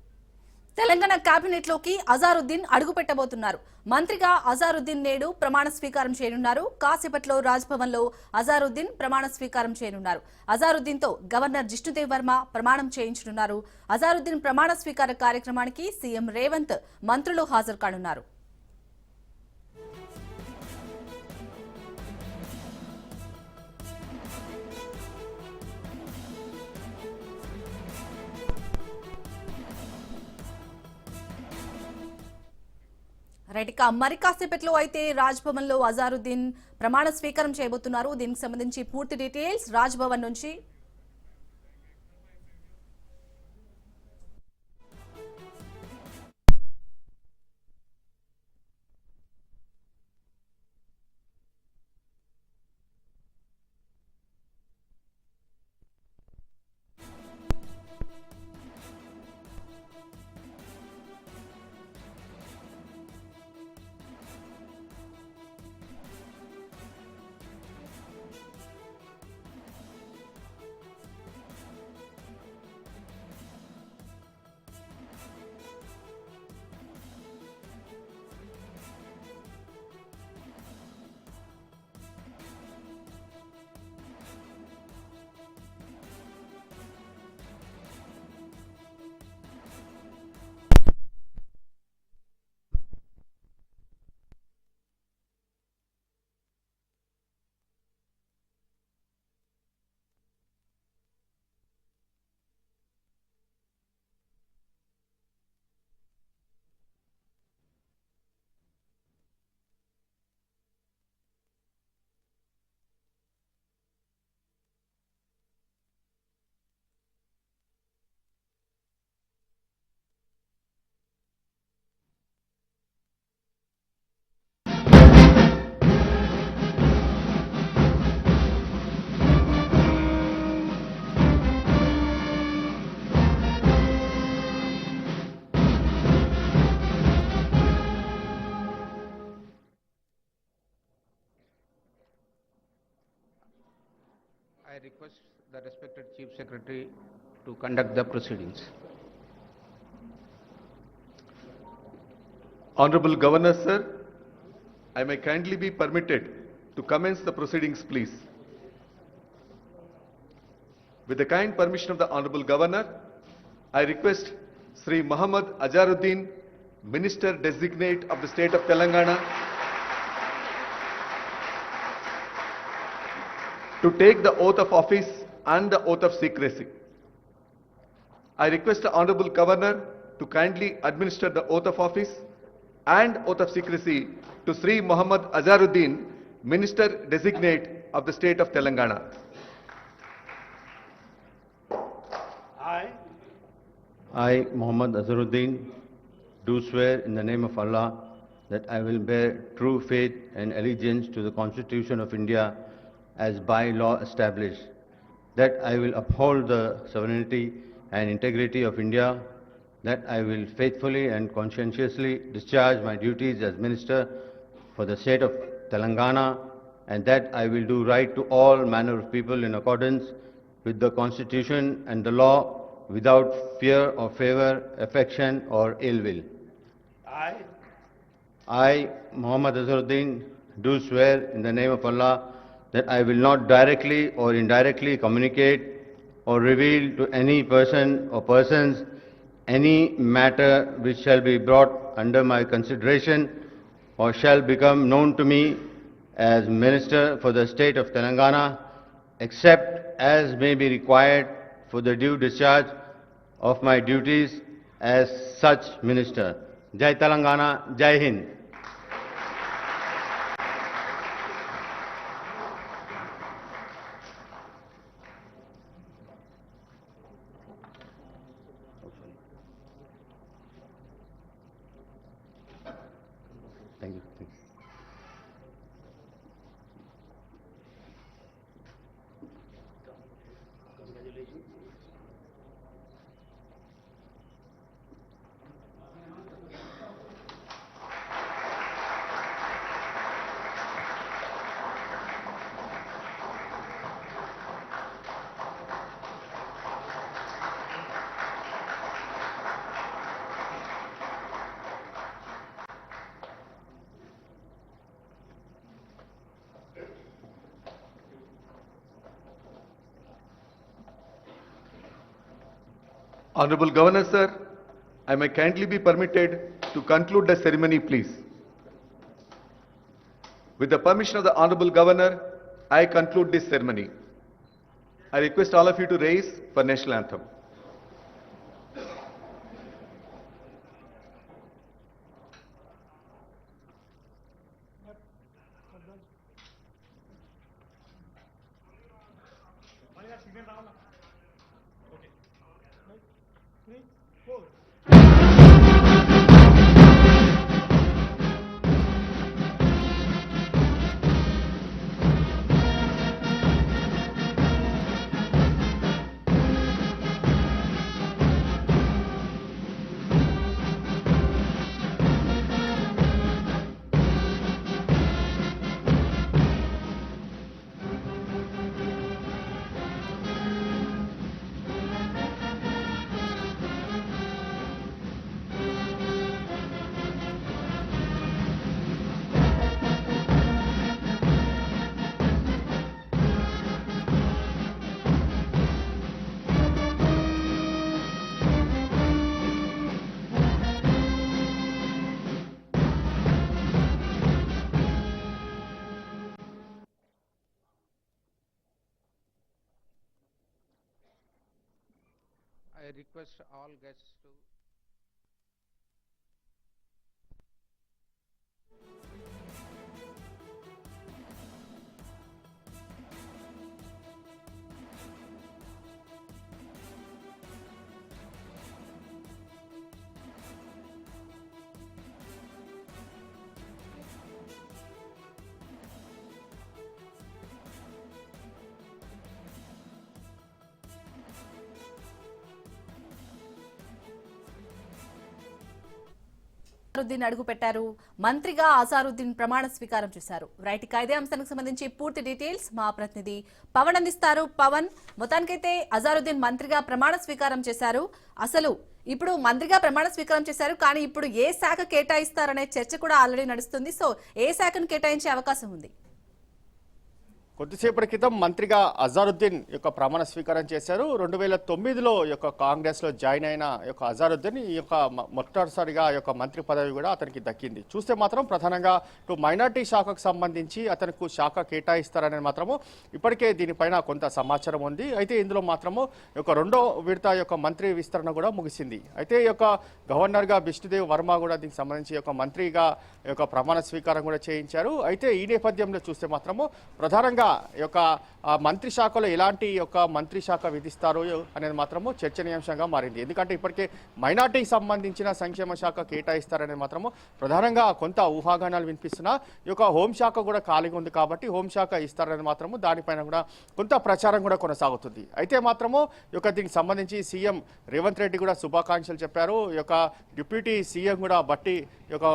Telangana cabinet లోకి అజారుద్దీన్ అడుగు పెట్టబోతున్నారు. మంత్రిగా అజారుద్దీన్ నేడు ప్రమాణ స్వీకారం చేయనున్నారు. కాసేపట్లో రాజ్భవన్ లో అజారుద్దీన్ ప్రమాణ స్వీకారం చేయనున్నారు. అజారుద్దీన్ తో గవర్నర్ జిష్ణుదేవ్ వర్మ ప్రమాణం చేయించనున్నారు. అజారుద్దీన్ ప్రమాణ స్వీకార కార్యక్రమానికి సీఎం రేవంత్ మంత్రులు హాజరు కానున్నారు. రైట్, ఇక మరి కాసేపట్లో అయితే రాజ్భవన్ లో అజారుద్దీన్ ప్రమాణ స్వీకారం చేయబోతున్నారు. దీనికి సంబంధించి పూర్తి డీటెయిల్స్ రాజ్భవన్ నుంచి. I request the respected Chief Secretary to conduct the proceedings. Honorable Governor, sir, I may kindly be permitted to commence the proceedings, please. With the kind permission of the Honorable Governor, I request Sri Muhammad Azaruddin, Minister Designate of the State of Telangana, to take the oath of office and the oath of secrecy. I request the Honorable Governor to kindly administer the oath of office and oath of secrecy to Sri Muhammad Azaruddin, Minister Designate of the State of Telangana. I, Muhammad Azaruddin, do swear in the name of Allah that I will bear true faith and allegiance to the Constitution of India as by law established, that I will uphold the sovereignty and integrity of India, that I will faithfully and conscientiously discharge my duties as Minister for the State of Telangana, and that I will do right to all manner of people in accordance with the Constitution and the law, without fear or favor, affection or ill will. I, Muhammad Azaruddin, do swear in the name of Allah that I will not directly or indirectly communicate or reveal to any person or persons any matter which shall be brought under my consideration or shall become known to me as Minister for the State of Telangana, except as may be required for the due discharge of my duties as such Minister. Jai Telangana, Jai Hind. Thank you. Thank you. Honorable Governor, sir, I may kindly be permitted to conclude the ceremony, please. With the permission of the Honorable Governor, I conclude this ceremony. I request all of you to rise for national anthem. I request all guests to Azharuddin అడుగు పెట్టారు. మంత్రిగా అజారుద్దీన్ ప్రమాణ స్వీకారం చేశారు. రైట్, ఇక ఇదే అంశానికి సంబంధించి పూర్తి డీటెయిల్స్ మా ప్రతినిధి పవన్ అందిస్తారు. పవన్, మొత్తానికైతే అజారుద్దీన్ మంత్రిగా ప్రమాణ స్వీకారం చేశారు. అసలు ఇప్పుడు మంత్రిగా ప్రమాణ స్వీకారం చేశారు, కానీ ఇప్పుడు ఏ శాఖ కేటాయిస్తారనే చర్చ కూడా ఆల్రెడీ నడుస్తుంది. సో ఏ శాఖను కేటాయించే అవకాశం ఉంది? కొద్దిసేపటి క్రితం మంత్రిగా అజారుద్దీన్ యొక్క ప్రమాణ స్వీకారం చేశారు. 2009లో యొక్క కాంగ్రెస్లో జాయిన్ అయిన యొక్క అజారుద్దీన్ ఈ యొక్క మొట్టమొదటిసారిగా యొక్క మంత్రి పదవి కూడా అతనికి దక్కింది. చూస్తే మాత్రం ప్రధానంగా మైనార్టీ శాఖకు సంబంధించి అతనికి శాఖ కేటాయిస్తారనేది మాత్రము ఇప్పటికే దీనిపైన కొంత సమాచారం ఉంది. అయితే ఇందులో మాత్రము యొక్క రెండో విడత యొక్క మంత్రి విస్తరణ కూడా ముగిసింది. అయితే ఈ యొక్క గవర్నర్గా బిష్ణుదేవ్ వర్మ కూడా దీనికి సంబంధించి యొక్క మంత్రిగా యొక్క ప్రమాణ స్వీకారం కూడా చేయించారు. అయితే ఈ నేపథ్యంలో చూస్తే మాత్రము ప్రధానంగా యొక్క మంత్రి శాఖలో ఎలాంటి యొక్క మంత్రి శాఖ విధిస్తారు అనేది మాత్రము చర్చనీయాంశంగా మారింది. ఎందుకంటే ఇప్పటికే మైనార్టీకి సంబంధించిన సంక్షేమ శాఖ కేటాయిస్తారనేది మాత్రము ప్రధానంగా కొంత ఊహాగానాలు వినిపిస్తున్నా ఈ యొక్క హోంశాఖ కూడా ఖాళీగా ఉంది కాబట్టి హోంశాఖ ఇస్తారనేది మాత్రము దానిపైన కూడా కొంత ప్రచారం కూడా కొనసాగుతుంది. అయితే మాత్రము ఈ యొక్క దీనికి సంబంధించి సీఎం రేవంత్ రెడ్డి కూడా శుభాకాంక్షలు చెప్పారు. ఈ యొక్క డిప్యూటీ సీఎం కూడా బట్టి ఈ యొక్క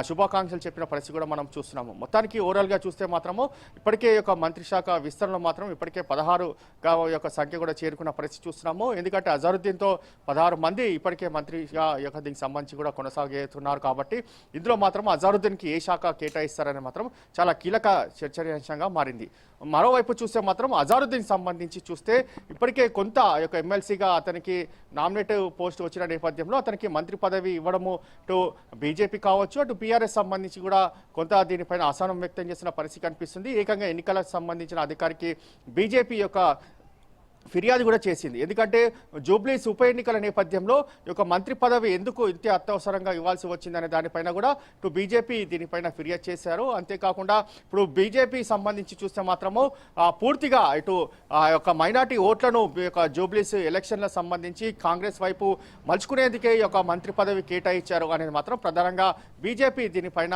శుభాకాంక్షలు చెప్పిన పరిస్థితి కూడా మనం చూస్తున్నాము. మొత్తానికి ఓవరాల్గా చూస్తే మాత్రము ఇప్పటికే ఈ యొక్క మంత్రి శాఖ విస్తరణలో మాత్రం ఇప్పటికే 16గా యొక్క సంఖ్య కూడా చేరుకున్న పరిస్థితి చూస్తున్నాము. ఎందుకంటే అజారుద్దీన్తో 16 మంది ఇప్పటికే మంత్రిగా యొక్క దీనికి సంబంధించి కూడా కొనసాగుతున్నారు కాబట్టి ఇందులో మాత్రం అజారుద్దీన్కి ఏ శాఖ కేటాయిస్తారని మాత్రం చాలా కీలక చర్చనీయాంశంగా మారింది. మరోవైపు చూస్తే మాత్రం అజారుద్దీన్ సంబంధించి చూస్తే ఇప్పటికే కొంత యొక్క ఎమ్మెల్సీగా అతనికి నామినేటివ్ పోస్ట్ వచ్చిన నేపథ్యంలో అతనికి మంత్రి పదవి ఇవ్వడము అటు బీజేపీ కావచ్చు అటు బీఆర్ఎస్ సంబంధించి కూడా కొంత దీనిపైన అసహనం వ్యక్తం చేసిన పరిస్థితి కనిపిస్తుంది. ఏకంగా ఎన్నికలకు సంబంధించిన అధికారికి బీజేపీ యొక్క ఫిర్యాదు కూడా చేసింది. ఎందుకంటే జూబ్లీస్ ఉప ఎన్నికల నేపథ్యంలో ఈ యొక్క మంత్రి పదవి ఎందుకు ఇంత అత్యవసరంగా ఇవ్వాల్సి వచ్చిందనే దానిపైన కూడా ఇటు బీజేపీ దీనిపైన ఫిర్యాదు చేశారు. అంతేకాకుండా ఇప్పుడు బీజేపీ సంబంధించి చూస్తే మాత్రము పూర్తిగా ఇటు ఆ యొక్క మైనార్టీ ఓట్లను జూబ్లీస్ ఎలక్షన్ల సంబంధించి కాంగ్రెస్ వైపు మలుచుకునేందుకే ఈ యొక్క మంత్రి పదవి కేటాయించారు అనేది మాత్రం ప్రధానంగా బీజేపీ దీనిపైన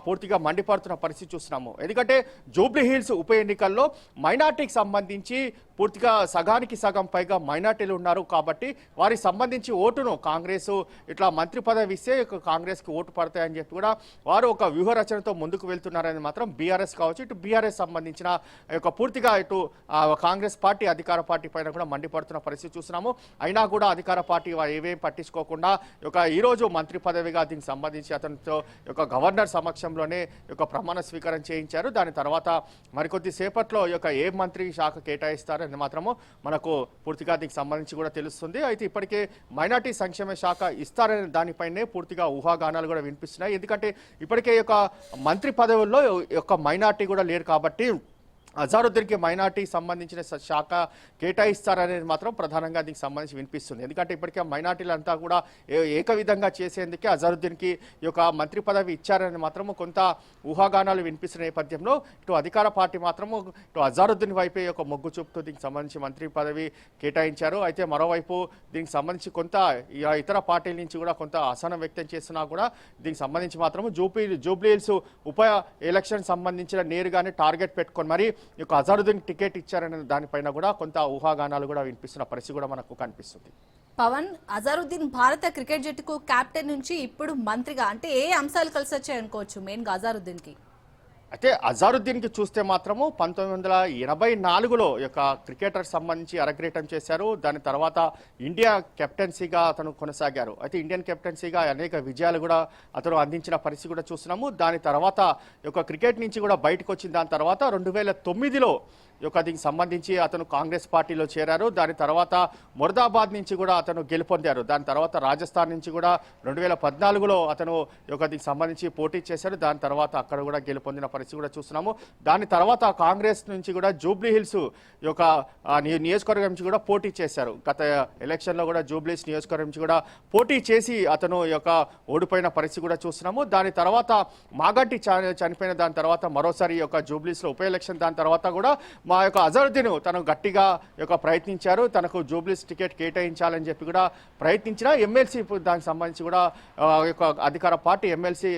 పూర్తిగా మండిపడుతున్న పరిస్థితి చూస్తున్నాము. ఎందుకంటే జూబ్లీ హిల్స్ ఉప ఎన్నికల్లో మైనార్టీకి సంబంధించి పూర్తిగా సగానికి సగం పైగా మైనార్టీలు ఉన్నారు కాబట్టి వారికి సంబంధించి ఓటును కాంగ్రెస్ ఇట్లా మంత్రి పదవి ఇస్తే కాంగ్రెస్కి ఓటు పడతాయని చెప్పి కూడా వారు ఒక వ్యూహ రచనతో ముందుకు వెళ్తున్నారని మాత్రం బీఆర్ఎస్ కావచ్చు, ఇటు బీఆర్ఎస్ సంబంధించిన యొక్క పూర్తిగా ఇటు కాంగ్రెస్ పార్టీ అధికార పార్టీ పైన కూడా మండిపడుతున్న పరిస్థితి చూస్తున్నాము. అయినా కూడా అధికార పార్టీ ఏవేం పట్టించుకోకుండా ఈ రోజు మంత్రి పదవిగా దీనికి సంబంధించి అతనితో గవర్నర్ సమక్షంలోనే ప్రమాణ స్వీకారం చేయించారు. దాని తర్వాత మరికొద్ది సేపట్లో ఏ మంత్రి శాఖ కేటాయిస్తారు మాత్రము మనకు పూర్తిగా దీనికి సంబంధించి కూడా తెలుస్తుంది. అయితే ఇప్పటికే మైనార్టీ సంక్షేమ శాఖ ఇస్తారనే దానిపైనే పూర్తిగా ఊహాగానాలు కూడా వినిపిస్తున్నాయి. ఎందుకంటే ఇప్పటికే మంత్రి పదవుల్లో మైనార్టీ కూడా లేరు కాబట్టి అజారుద్దీన్కి మైనార్టీ సంబంధించిన శాఖ కేటాయిస్తారనేది మాత్రం ప్రధానంగా దీనికి సంబంధించి వినిపిస్తుంది. ఎందుకంటే ఇప్పటికే మైనార్టీలంతా కూడా ఏకవిధంగా చేసేందుకే అజారుద్దీన్కి మంత్రి పదవి ఇచ్చారని మాత్రము కొంత ఊహాగానాలు వినిపిస్తున్న నేపథ్యంలో ఇటు అధికార పార్టీ మాత్రము ఇటు అజారుద్దీన్ వైపే మొగ్గు చూపుతూ దీనికి సంబంధించి మంత్రి పదవి కేటాయించారు. అయితే మరోవైపు దీనికి సంబంధించి కొంత ఇతర పార్టీల నుంచి కూడా కొంత అసహనం వ్యక్తం చేస్తున్నా కూడా దీనికి సంబంధించి మాత్రము జూబ్లీ హిల్స్ ఉప ఎలక్షన్ సంబంధించిన నేరుగానే టార్గెట్ పెట్టుకొని మరి అజారుద్దీన్ టికెట్ ఇచ్చారనే దానిపైన కూడా కొంత ఊహాగానాలు కూడా వినిపిస్తున్న పరిస్థితి కూడా మనకు కనిపిస్తుంది. పవన్, అజారుద్దీన్ భారత క్రికెట్ జట్టుకు కెప్టెన్ నుంచి ఇప్పుడు మంత్రిగా అంటే ఏ అంశాలు కలిసి వచ్చాయి అనుకోవచ్చు మెయిన్ గా అజారుద్దీన్ కి? అయితే అజారుద్దీన్కి చూస్తే మాత్రము 1984లో క్రికెటర్ సంబంధించి అరగ్రేటం చేశారు. దాని తర్వాత ఇండియా కెప్టెన్సీగా అతను కొనసాగారు. అయితే ఇండియన్ కెప్టెన్సీగా అనేక విజయాలు కూడా అతను అందించిన పరిస్థితి కూడా చూస్తున్నాము. దాని తర్వాత క్రికెట్ నుంచి కూడా బయటకు వచ్చిన దాని తర్వాత 2009లో దీనికి సంబంధించి అతను కాంగ్రెస్ పార్టీలో చేరారు. దాని తర్వాత మొర్దాబాద్ నుంచి కూడా అతను గెలుపొందారు. దాని తర్వాత రాజస్థాన్ నుంచి కూడా 2014లో అతను దీనికి సంబంధించి పోటీ చేశారు. దాని తర్వాత అక్కడ కూడా గెలుపొందిన పరిస్థితి కూడా చూస్తున్నాము. దాని తర్వాత కాంగ్రెస్ నుంచి కూడా జూబ్లీ హిల్స్ నియోజకవర్గం నుంచి కూడా పోటీ చేశారు. గత ఎలక్షన్లో కూడా జూబ్లీ హిల్స్ నియోజకవర్గం నుంచి కూడా పోటీ చేసి అతను ఓడిపోయిన పరిస్థితి కూడా చూస్తున్నాము. దాని తర్వాత మాగంటి చనిపోయిన దాని తర్వాత మరోసారి జూబ్లీ హిల్స్లో ఉప ఎలక్షన్ దాని తర్వాత కూడా మా అజరుద్దీన్ తను గట్టిగా ప్రయత్నించారు. తనకు జూబ్లీస్ టికెట్ కేటాయించాలని చెప్పి కూడా ప్రయత్నించిన ఎమ్మెల్సీ దానికి సంబంధించి కూడా అధికార పార్టీ ఎమ్మెల్సీ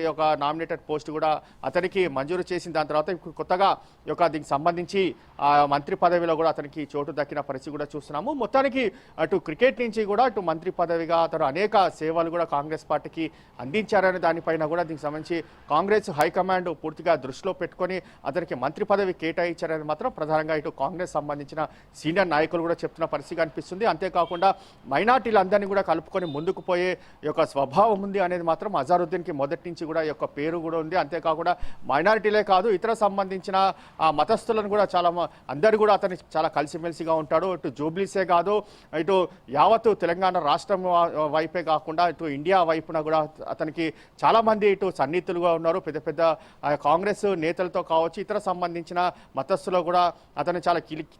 నామినేటెడ్ పోస్ట్ కూడా అతనికి మంజూరు చేసిన దాని తర్వాత కొత్తగా దీనికి సంబంధించి మంత్రి పదవిలో కూడా అతనికి చోటు దక్కిన పరిస్థితి కూడా చూస్తున్నాము. మొత్తానికి అటు క్రికెట్ నుంచి కూడా అటు మంత్రి పదవిగా అతను అనేక సేవలు కూడా కాంగ్రెస్ పార్టీకి అందించారనే దానిపైన కూడా దీనికి సంబంధించి కాంగ్రెస్ హైకమాండ్ పూర్తిగా దృష్టిలో పెట్టుకొని అతనికి మంత్రి పదవి కేటాయించారని మాత్రం ప్రధానంగా ఇటు కాంగ్రెస్ సంబంధించిన సీనియర్ నాయకులు కూడా చెప్తున్న పరిస్థితి కనిపిస్తుంది. అంతేకాకుండా మైనార్టీలందరినీ కూడా కలుపుకొని ముందుకు పోయే స్వభావం ఉంది అనేది మాత్రం అజారుద్దీన్కి మొదటి నుంచి కూడా పేరు కూడా ఉంది. అంతేకాకుండా మైనారిటీలే కాదు ఇతర సంబంధించిన మతస్థులను కూడా అందరు కూడా అతని చాలా కలిసిమెలిసిగా ఉంటాడు. ఇటు జూబ్లీసే కాదు ఇటు యావత్ తెలంగాణ రాష్ట్రం వైపే కాకుండా ఇటు ఇండియా వైపున కూడా అతనికి చాలా మంది ఇటు సన్నిహితులుగా ఉన్నారు. పెద్ద పెద్ద కాంగ్రెస్ నేతలతో కావచ్చు ఇతర సంబంధించిన మతస్థులు కూడా అతను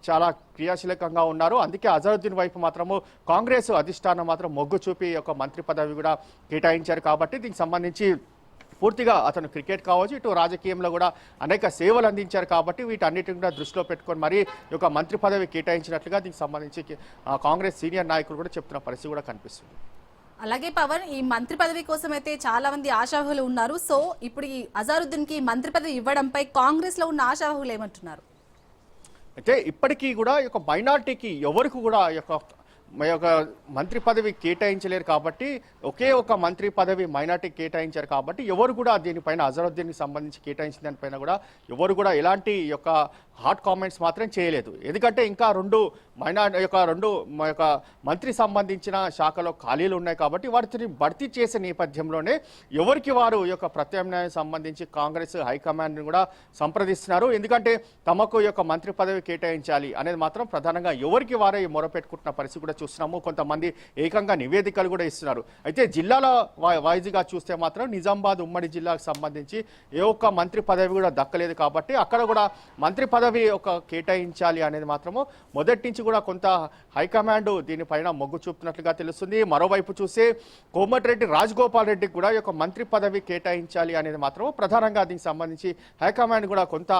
చాలా క్రియాశీలకంగా ఉన్నారు. అందుకే అజరుద్దీన్ వైపు మాత్రము కాంగ్రెస్ అధిష్టానం మాత్రం మొగ్గు చూపి మంత్రి పదవి కూడా కేటాయించారు. కాబట్టి దీనికి సంబంధించి పూర్తిగా అతను క్రికెట్ కావచ్చు ఇటు రాజకీయంలో కూడా అనేక సేవలు అందించారు. కాబట్టి వీటన్నిటిని కూడా దృష్టిలో పెట్టుకొని మరి మంత్రి పదవి కేటాయించినట్లుగా దీనికి సంబంధించి కాంగ్రెస్ సీనియర్ నాయకులు కూడా చెప్తున్న పరిస్థితి కూడా కనిపిస్తుంది. అలాగే పవన్, ఈ మంత్రి పదవి కోసం అయితే చాలా మంది ఆశావహులు ఉన్నారు. సో ఇప్పుడు ఈ అజారుద్దీన్ కి మంత్రి పదవి ఇవ్వడంపై కాంగ్రెస్ లో ఉన్న ఆశావహులు ఏమంటున్నారు? అయితే ఇప్పటికీ కూడా మైనార్టీకి ఎవరికి కూడా మంత్రి పదవి కేటాయించలేరు కాబట్టి ఒకే ఒక మంత్రి పదవి మైనార్టీకి కేటాయించారు కాబట్టి ఎవరు కూడా దీనిపైన అజరుద్దీన్కి సంబంధించి కేటాయించిన దానిపైన కూడా ఎవరు కూడా ఎలాంటి హాట్ కామెంట్స్ మాత్రం చేయలేదు. ఎందుకంటే ఇంకా రెండు మంత్రి సంబంధించిన శాఖలో ఖాళీలు ఉన్నాయి కాబట్టి వాటిని భర్తీ చేసే నేపథ్యంలోనే ఎవరికి వారు ప్రత్యామ్నాయం సంబంధించి కాంగ్రెస్ హైకమాండ్ని కూడా సంప్రదిస్తున్నారు. ఎందుకంటే తమకు మంత్రి పదవి కేటాయించాలి అనేది మాత్రం ప్రధానంగా ఎవరికి వారే మొరపెట్టుకుంటున్న పరిస్థితి కూడా చూస్తున్నాము. కొంతమంది ఏకంగా నివేదికలు కూడా ఇస్తున్నారు. అయితే జిల్లాల వైజ్గా చూస్తే మాత్రం నిజామాబాద్ ఉమ్మడి జిల్లాకు సంబంధించి ఏ ఒక్క మంత్రి పదవి కూడా దక్కలేదు కాబట్టి అక్కడ కూడా మంత్రి పదవి ఒక కేటాయించాలి అనేది మాత్రము మొదటి నుంచి కూడా కొంత హైకమాండ్ దీనిపైన మొగ్గు చూపుతున్నట్లుగా తెలుస్తుంది. మరోవైపు చూస్తే కోమటిరెడ్డి రాజగోపాల్ రెడ్డికి కూడా ఈ యొక్క మంత్రి పదవి కేటాయించాలి అనేది మాత్రం ప్రధానంగా దీనికి సంబంధించి హైకమాండ్ కూడా కొంత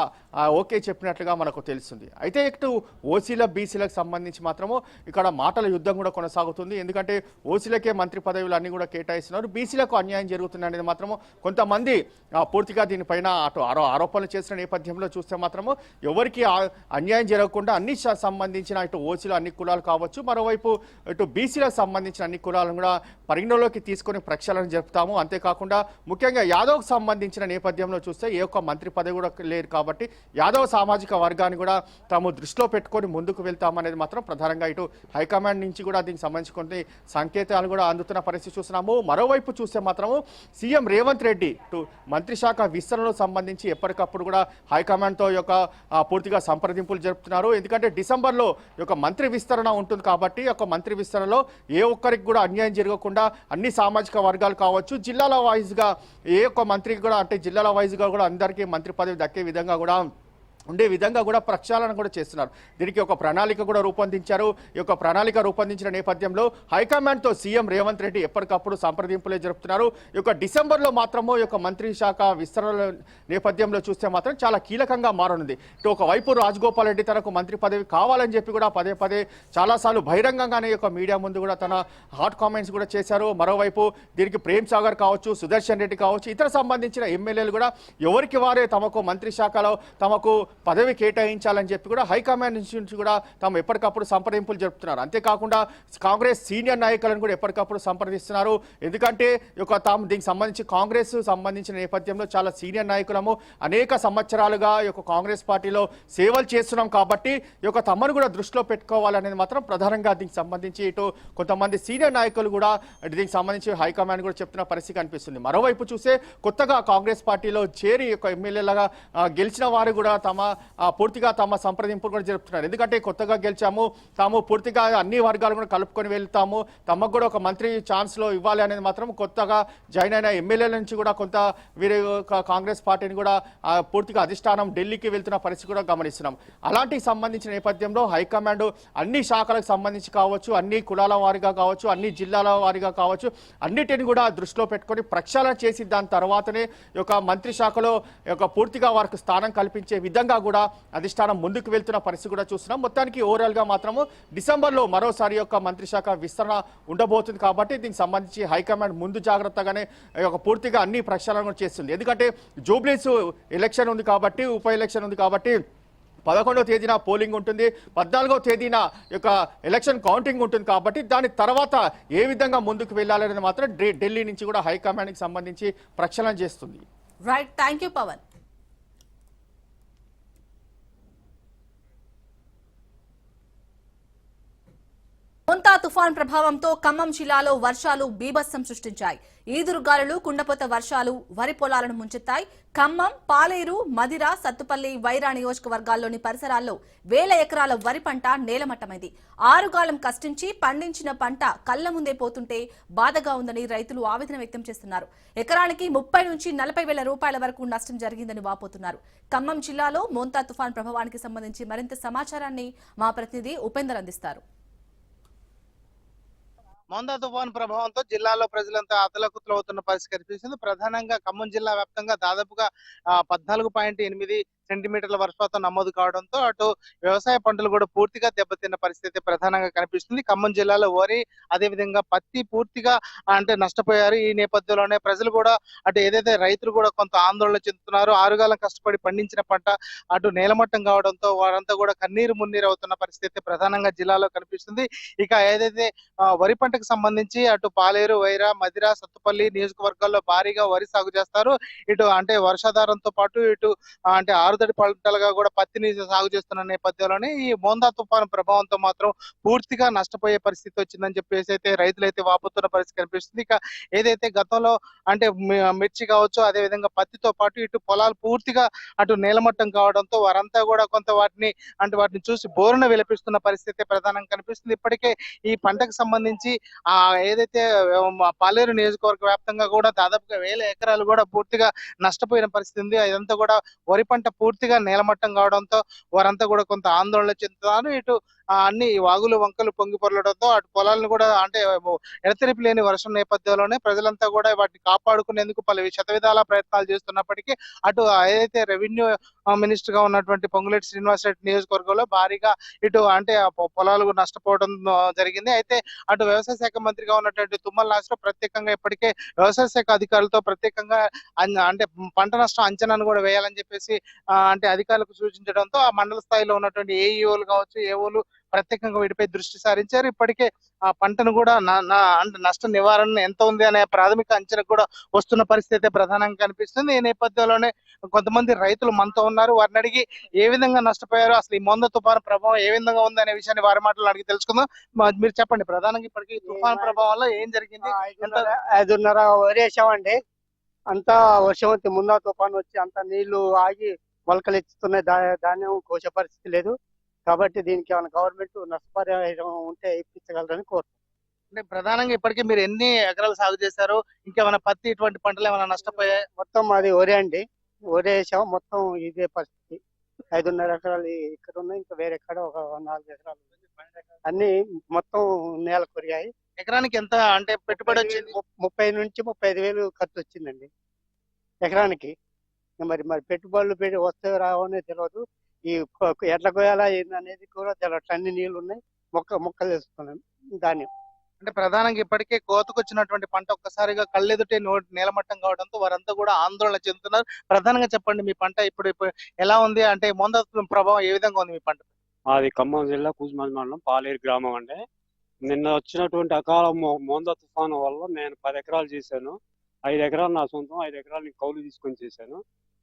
ఓకే చెప్పినట్లుగా మనకు తెలుస్తుంది. అయితే ఇటు ఓసీల బీసీలకు సంబంధించి మాత్రము ఇక్కడ మాటల యుద్ధం కూడా కొనసాగుతుంది. ఎందుకంటే ఓసీలకే మంత్రి పదవులు అన్ని కూడా కేటాయిస్తున్నారు, బీసీలకు అన్యాయం జరుగుతుంది అనేది మాత్రము కొంతమంది పూర్తిగా దీనిపైన అటు ఆరోపణలు చేసిన నేపథ్యంలో చూస్తే మాత్రము ఎవరికి అన్యాయం జరగకుండా అన్ని సంబంధించిన ఇటు ఓసీలు అన్ని కులాలు కావచ్చు, మరోవైపు ఇటు బీసీలకు సంబంధించిన అన్ని కులాలను కూడా పరిగణలోకి తీసుకొని ప్రక్షాళన జరుపుతాము. అంతేకాకుండా ముఖ్యంగా యాదవ్కు సంబంధించిన నేపథ్యంలో చూస్తే ఏ ఒక్క మంత్రి పదవి కూడా లేరు కాబట్టి యాదవ్ సామాజిక వర్గాన్ని కూడా తాము దృష్టిలో పెట్టుకొని ముందుకు వెళ్తామనేది మాత్రం ప్రధానంగా ఇటు హైకమాండ్ నుంచి కూడా దీనికి సంబంధించి కొన్ని సంకేతాలు కూడా అందుతున్న పరిస్థితి చూస్తున్నాము. మరోవైపు చూస్తే మాత్రము సీఎం రేవంత్ రెడ్డి ఇటు మంత్రి శాఖ విస్తరణలో సంబంధించి ఎప్పటికప్పుడు కూడా హైకమాండ్తో యొక్క పూర్తిగా సంప్రదింపులు జరుపుతున్నారు. ఎందుకంటే డిసెంబర్లో యొక్క మంత్రి విస్తరణ ఉంటుంది కాబట్టి ఒక మంత్రి విస్తరణలో ఏ ఒక్కరికి కూడా అన్యాయం జరగకుండా అన్ని సామాజిక వర్గాలు కావచ్చు, జిల్లాల వైజ్గా ఏ ఒక్క మంత్రికి కూడా అంటే జిల్లాల వైజ్గా కూడా అందరికీ మంత్రి పదవి దక్కే విధంగా కూడా ఉండే విధంగా కూడా ప్రక్షాళన కూడా చేస్తున్నారు. దీనికి ఒక ప్రణాళిక కూడా రూపొందించారు. ఈ యొక్క ప్రణాళిక రూపొందించిన నేపథ్యంలో హైకమాండ్తో సీఎం రేవంత్ రెడ్డి ఎప్పటికప్పుడు సంప్రదింపులే జరుపుతున్నారు. ఈ యొక్క డిసెంబర్లో మాత్రము ఈ యొక్క మంత్రి శాఖ విస్తరణ నేపథ్యంలో చూస్తే మాత్రం చాలా కీలకంగా మారనుంది. ఇటు ఒకవైపు రాజగోపాల్ రెడ్డి తనకు మంత్రి పదవి కావాలని చెప్పి కూడా పదే పదే చాలాసార్లు బహిరంగంగానే ఈ యొక్క మీడియా ముందు కూడా తన హాట్ కామెంట్స్ కూడా చేశారు. మరోవైపు దీనికి ప్రేమ్ సాగర్ కావచ్చు, సుదర్శన్ రెడ్డి కావచ్చు, ఇతర సంబంధించిన ఎమ్మెల్యేలు కూడా ఎవరికి వారే తమకు మంత్రి శాఖలో తమకు పదవి కేటాయించాలని చెప్పి కూడా హైకమాండ్ నుంచి కూడా తాము ఎప్పటికప్పుడు సంప్రదింపులు జరుపుతున్నారు. అంతేకాకుండా కాంగ్రెస్ సీనియర్ నాయకులను కూడా ఎప్పటికప్పుడు సంప్రదిస్తున్నారు. ఎందుకంటే తాము దీనికి సంబంధించి కాంగ్రెస్ సంబంధించిన నేపథ్యంలో చాలా సీనియర్ నాయకులము అనేక సంవత్సరాలుగా ఈ యొక్క కాంగ్రెస్ పార్టీలో సేవలు చేస్తున్నాం కాబట్టి ఈ యొక్క తమను కూడా దృష్టిలో పెట్టుకోవాలనేది మాత్రం ప్రధానంగా దీనికి సంబంధించి ఇటు కొంతమంది సీనియర్ నాయకులు కూడా దీనికి సంబంధించి హైకమాండ్ కూడా చెప్తున్న పరిస్థితి కనిపిస్తుంది. మరోవైపు చూస్తే కొత్తగా కాంగ్రెస్ పార్టీలో చేరి యొక్క ఎమ్మెల్యేలుగా గెలిచిన వారు కూడా పూర్తిగా తమ సంప్రదింపులు కూడా జరుపుతున్నారు. ఎందుకంటే కొత్తగా గెలిచాము, తాము పూర్తిగా అన్ని వర్గాలు కూడా కలుపుకొని వెళ్తాము, తమకు కూడా ఒక మంత్రి ఛాన్స్లో ఇవ్వాలి అనేది మాత్రం కొత్తగా జాయిన్ అయిన ఎమ్మెల్యేల నుంచి కూడా కొంత వీరి కాంగ్రెస్ పార్టీని కూడా పూర్తిగా అధిష్టానం ఢిల్లీకి వెళ్తున్న పరిస్థితి కూడా గమనిస్తున్నాం. అలాంటికి సంబంధించిన నేపథ్యంలో హైకమాండ్ అన్ని శాఖలకు సంబంధించి కావచ్చు, అన్ని కులాల వారిగా కావచ్చు, అన్ని జిల్లాల వారిగా కావచ్చు, అన్నిటిని కూడా దృష్టిలో పెట్టుకొని ప్రక్షాళన చేసి దాని తర్వాతనే ఈ యొక్క మంత్రి శాఖలో పూర్తిగా వారికి స్థానం కల్పించే విధంగా కూడా అధిష్టానం ముందుకు వెళ్తున్న పరిస్థితి కూడా చూస్తున్నాం. మొత్తానికి ఓవరాల్ గా మాత్రము డిసెంబర్లో మరోసారి యొక్క మంత్రి శాఖ విస్తరణ ఉండబోతుంది కాబట్టి దీనికి సంబంధించి హైకమాండ్ ముందు జాగ్రత్తగానే పూర్తిగా అన్ని ప్రక్షాళన చేస్తుంది. ఎందుకంటే జూబ్లీస్ ఎలక్షన్ ఉంది కాబట్టి, ఉప ఎలక్షన్ ఉంది కాబట్టి 11వ తేదీన పోలింగ్ ఉంటుంది, 14వ తేదీన యొక్క ఎలక్షన్ కౌంటింగ్ ఉంటుంది కాబట్టి దాని తర్వాత ఏ విధంగా ముందుకు వెళ్ళాలనేది మాత్రం ఢిల్లీ నుంచి కూడా హైకమాండ్కి సంబంధించి ప్రక్షాళన చేస్తుంది. Right, thank you Pavan. Montha తుఫాన్ ప్రభావంతో ఖమ్మం జిల్లాలో వర్షాలు బీభత్సం సృష్టించాయి. ఈదురుగాలులు, కుండపోత వర్షాలు వరి పొలాలను ముంచెత్తాయి. ఖమ్మం, పాలేరు, మదిర, సత్తుపల్లి, వైరా నియోజకవర్గాల్లోని పరిసరాల్లో వేల ఎకరాల వరి పంట నేలమట్టమైంది. ఆరుగాలం కష్టించి పండించిన పంట కళ్ల ముందే పోతుంటే బాధగా ఉందని రైతులు ఆవేదన వ్యక్తం చేస్తున్నారు. ఎకరానికి 30 నుంచి 40 వేల రూపాయల వరకు నష్టం జరిగిందని వాపోతున్నారు. ఖమ్మం జిల్లాలో మోంతా తుఫాన్ ప్రభావానికి సంబంధించి మరింత సమాచారాన్ని మా ప్రతినిధి ఉపేందర్ అందిస్తారు. మోంతా తుఫాను ప్రభావంతో జిల్లాలో ప్రజలంతా అతలకుతలవుతున్న పరిస్థితి కనిపిస్తుంది. ప్రధానంగా ఖమ్మం జిల్లా వ్యాప్తంగా దాదాపుగా 14.8 సెంటీమీటర్ల వర్షపాతం నమోదు కావడంతో అటు వ్యవసాయ పంటలు కూడా పూర్తిగా దెబ్బతిన్న పరిస్థితి ప్రధానంగా కనిపిస్తుంది. ఖమ్మం జిల్లాలో వరి, అదేవిధంగా పత్తి పూర్తిగా అంటే నష్టపోయారు. ఈ నేపథ్యంలోనే ప్రజలు కూడా అటు ఏదైతే రైతులు కూడా కొంత ఆందోళన చెందుతున్నారు. ఆరుగాలం కష్టపడి పండించిన పంట అటు నేలమట్టం కావడంతో వారంతా కూడా కన్నీరు మున్నీరు అవుతున్న పరిస్థితి ప్రధానంగా జిల్లాలో కనిపిస్తుంది. ఇక ఏదైతే వరి పంటకు సంబంధించి అటు పాలేరు, వైరా, మదిర, సత్తుపల్లి నియోజకవర్గాల్లో భారీగా వరి సాగు చేస్తారు. ఇటు అంటే వర్షాధారంతో పాటు ఇటు అంటే ఆరుతడి పంటలుగా కూడా పత్తిని సాగు చేస్తున్న నేపథ్యంలోనే ఈ మోంతా తుఫాను ప్రభావంతో మాత్రం పూర్తిగా నష్టపోయే పరిస్థితి వచ్చిందని చెప్పేసి అయితే రైతులైతే వాపోతున్న పరిస్థితి కనిపిస్తుంది. ఇక ఏదైతే గతంలో అంటే మిర్చి కావచ్చు, అదే విధంగా పత్తితో పాటు ఇటు పొలాలు పూర్తిగా అటు నేలమట్టం కావడంతో వారంతా కూడా కొంత వాటిని చూసి బోరున విలపిస్తున్న పరిస్థితి ప్రధానంగా కనిపిస్తుంది. ఇప్పటికే ఈ పంటకు సంబంధించి ఏదైతే పాలేరు నియోజకవర్గ వ్యాప్తంగా కూడా దాదాపుగా 1000 ఎకరాలు కూడా పూర్తిగా నష్టపోయిన పరిస్థితి ఉంది. ఇదంతా కూడా వరి పంట పూర్తిగా నేలమట్టం కావడంతో వారంతా కూడా కొంత ఆందోళన చెందుతున్నారు. ఇటు అన్ని వాగులు వంకలు పొంగి పొరలడంతో అటు పొలాలను కూడా అంటే ఎడతెరిపి లేని వర్షం నేపథ్యంలోనే ప్రజలంతా కూడా వాటిని కాపాడుకునేందుకు పలు శతవిధాల ప్రయత్నాలు చేస్తున్నప్పటికీ అటు ఏదైతే రెవెన్యూ మినిస్టర్ గా ఉన్నటువంటి పొంగులేటి శ్రీనివాసరెడ్డి నియోజకవర్గంలో భారీగా ఇటు అంటే పొలాలు నష్టపోవడం జరిగింది. అయితే అటు వ్యవసాయ శాఖ మంత్రిగా ఉన్నటువంటి తుమ్మల నాగేశ్వరరావు ప్రత్యేకంగా ఇప్పటికే వ్యవసాయ శాఖ అధికారులతో ప్రత్యేకంగా అంటే పంట నష్టం అంచనాను కూడా వేయాలని చెప్పేసి అంటే అధికారులకు సూచించడంతో ఆ మండల స్థాయిలో ఉన్నటువంటి ఏఈఓలు కావచ్చు, ఏఓలు ప్రత్యేకంగా వీటిపై దృష్టి సారించారు. ఇప్పటికే ఆ పంటను కూడా అంటే నష్ట నివారణ ఎంత ఉంది అనే ప్రాథమిక అంచనా కూడా వస్తున్న పరిస్థితి ప్రధానంగా కనిపిస్తుంది. ఈ నేపథ్యంలోనే కొంతమంది రైతులు మనతో ఉన్నారు. వారిని అడిగి ఏ విధంగా నష్టపోయారో, అసలు ఈ మొంద తుఫాను ప్రభావం ఏ విధంగా ఉంది అనే విషయాన్ని వారి మాటలు అడిగి తెలుసుకుందాం. మీరు చెప్పండి, ప్రధానంగా ఇప్పటికీ తుఫాను ప్రభావంలో ఏం జరిగింది? 5:30 వరేసామండి. అంతా వర్షం వచ్చి ముందా తుఫాను వచ్చి అంత నీళ్లు ఆగి మొలకలు ఎత్తుతున్నాయి. ధాన్యం కోసే పరిస్థితి లేదు. కాబట్టి దీనికి ఏమైనా గవర్నమెంట్ నష్టపరిహారం ఉంటే ఇప్పించగలరని కోరుతున్నాం. అంటే ప్రధానంగా ఇప్పటికీ మీరు ఎన్ని ఎకరాలు సాగు చేశారు? ఇంకేమైనా పత్తి ఇటువంటి పంటలు ఏమైనా నష్టపోయాయి? మొత్తం అది వరే అండి. వరే వేసాం. మొత్తం ఇదే పరిస్థితి. 5:30 ఎకరాలు ఇక్కడ ఉన్నాయి. ఇంకా వేరే ఎక్కడ ఒక 4 ఎకరాలు అన్ని మొత్తం నేల కొరిగాయి. ఎకరానికి ఎంత అంటే పెట్టుబడి వచ్చింది? 30 నుంచి 35,000 ఖర్చు వచ్చిందండి ఎకరానికి. మరి పెట్టుబడులు పెట్టి వస్తే రావనే తెలియదు. ఈ ఎట్లా కోయాలా ఏందనేది కూడా తెలియదు. అన్ని నీళ్లు ఉన్నాయి. మొక్కలు వేసుకున్నాం ధాన్యం. అంటే ప్రధానంగా ఇప్పటికే కోతకొచ్చినటువంటి పంట ఒక్కసారిగా కళ్ళెదుటే నేలమట్టం కావడంతో వారంతా కూడా ఆందోళన చెందుతున్నారు. ప్రధానంగా చెప్పండి, మీ పంట ఇప్పుడు ఎలా ఉంది? అంటే మొంద ప్రభావం ఏ విధంగా ఉంది మీ పంట? అది ఖమ్మం జిల్లా కూసుమంది మండలం పాలేరు గ్రామం అండి. నిన్న వచ్చినటువంటి అకాల మోంద తుఫాను వల్ల నేను 10 ఎకరాలు చేశాను. 5 ఎకరాలు నా సొంతం, 5 ఎకరాలు కౌలు తీసుకొని చేశాను.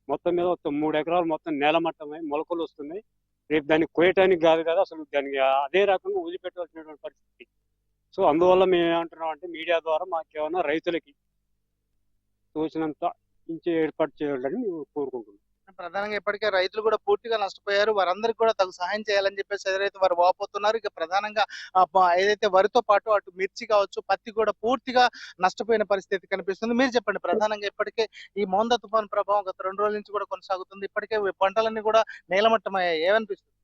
మొత్తం మీద 3 ఎకరాలు మొత్తం నేలమట్టమై మొలకలు వస్తున్నాయి. రేపు దాన్ని కోయటానికి కాదు కదా, అసలు దానికి అదే రకంగా వదిలిపెట్టవలసినటువంటి పరిస్థితి. సో అందువల్ల మేము ఏమంటున్నాం అంటే మీడియా ద్వారా మాకేమన్నా రైతులకి తోచినంత ఇంచే ఏర్పాటు చేయాలని మేము కోరుకుంటున్నాం. ప్రధానంగా ఇప్పటికే రైతులు కూడా పూర్తిగా నష్టపోయారు. వారందరికీ కూడా తగు సహాయం చేయాలని చెప్పేసి ఏదైతే వారు వాపోతున్నారు. ఇక ప్రధానంగా ఏదైతే వరితో పాటు అటు మిర్చి కావచ్చు, పత్తి కూడా పూర్తిగా నష్టపోయిన పరిస్థితి కనిపిస్తుంది. మీరు చెప్పండి, ప్రధానంగా ఇప్పటికే ఈ మోంద తుఫాను ప్రభావం గత 2 రోజుల నుంచి కూడా కొనసాగుతుంది. ఇప్పటికే పంటలన్నీ కూడా నేలమట్టమయ్యాయి. ఏమనిపిస్తుంది?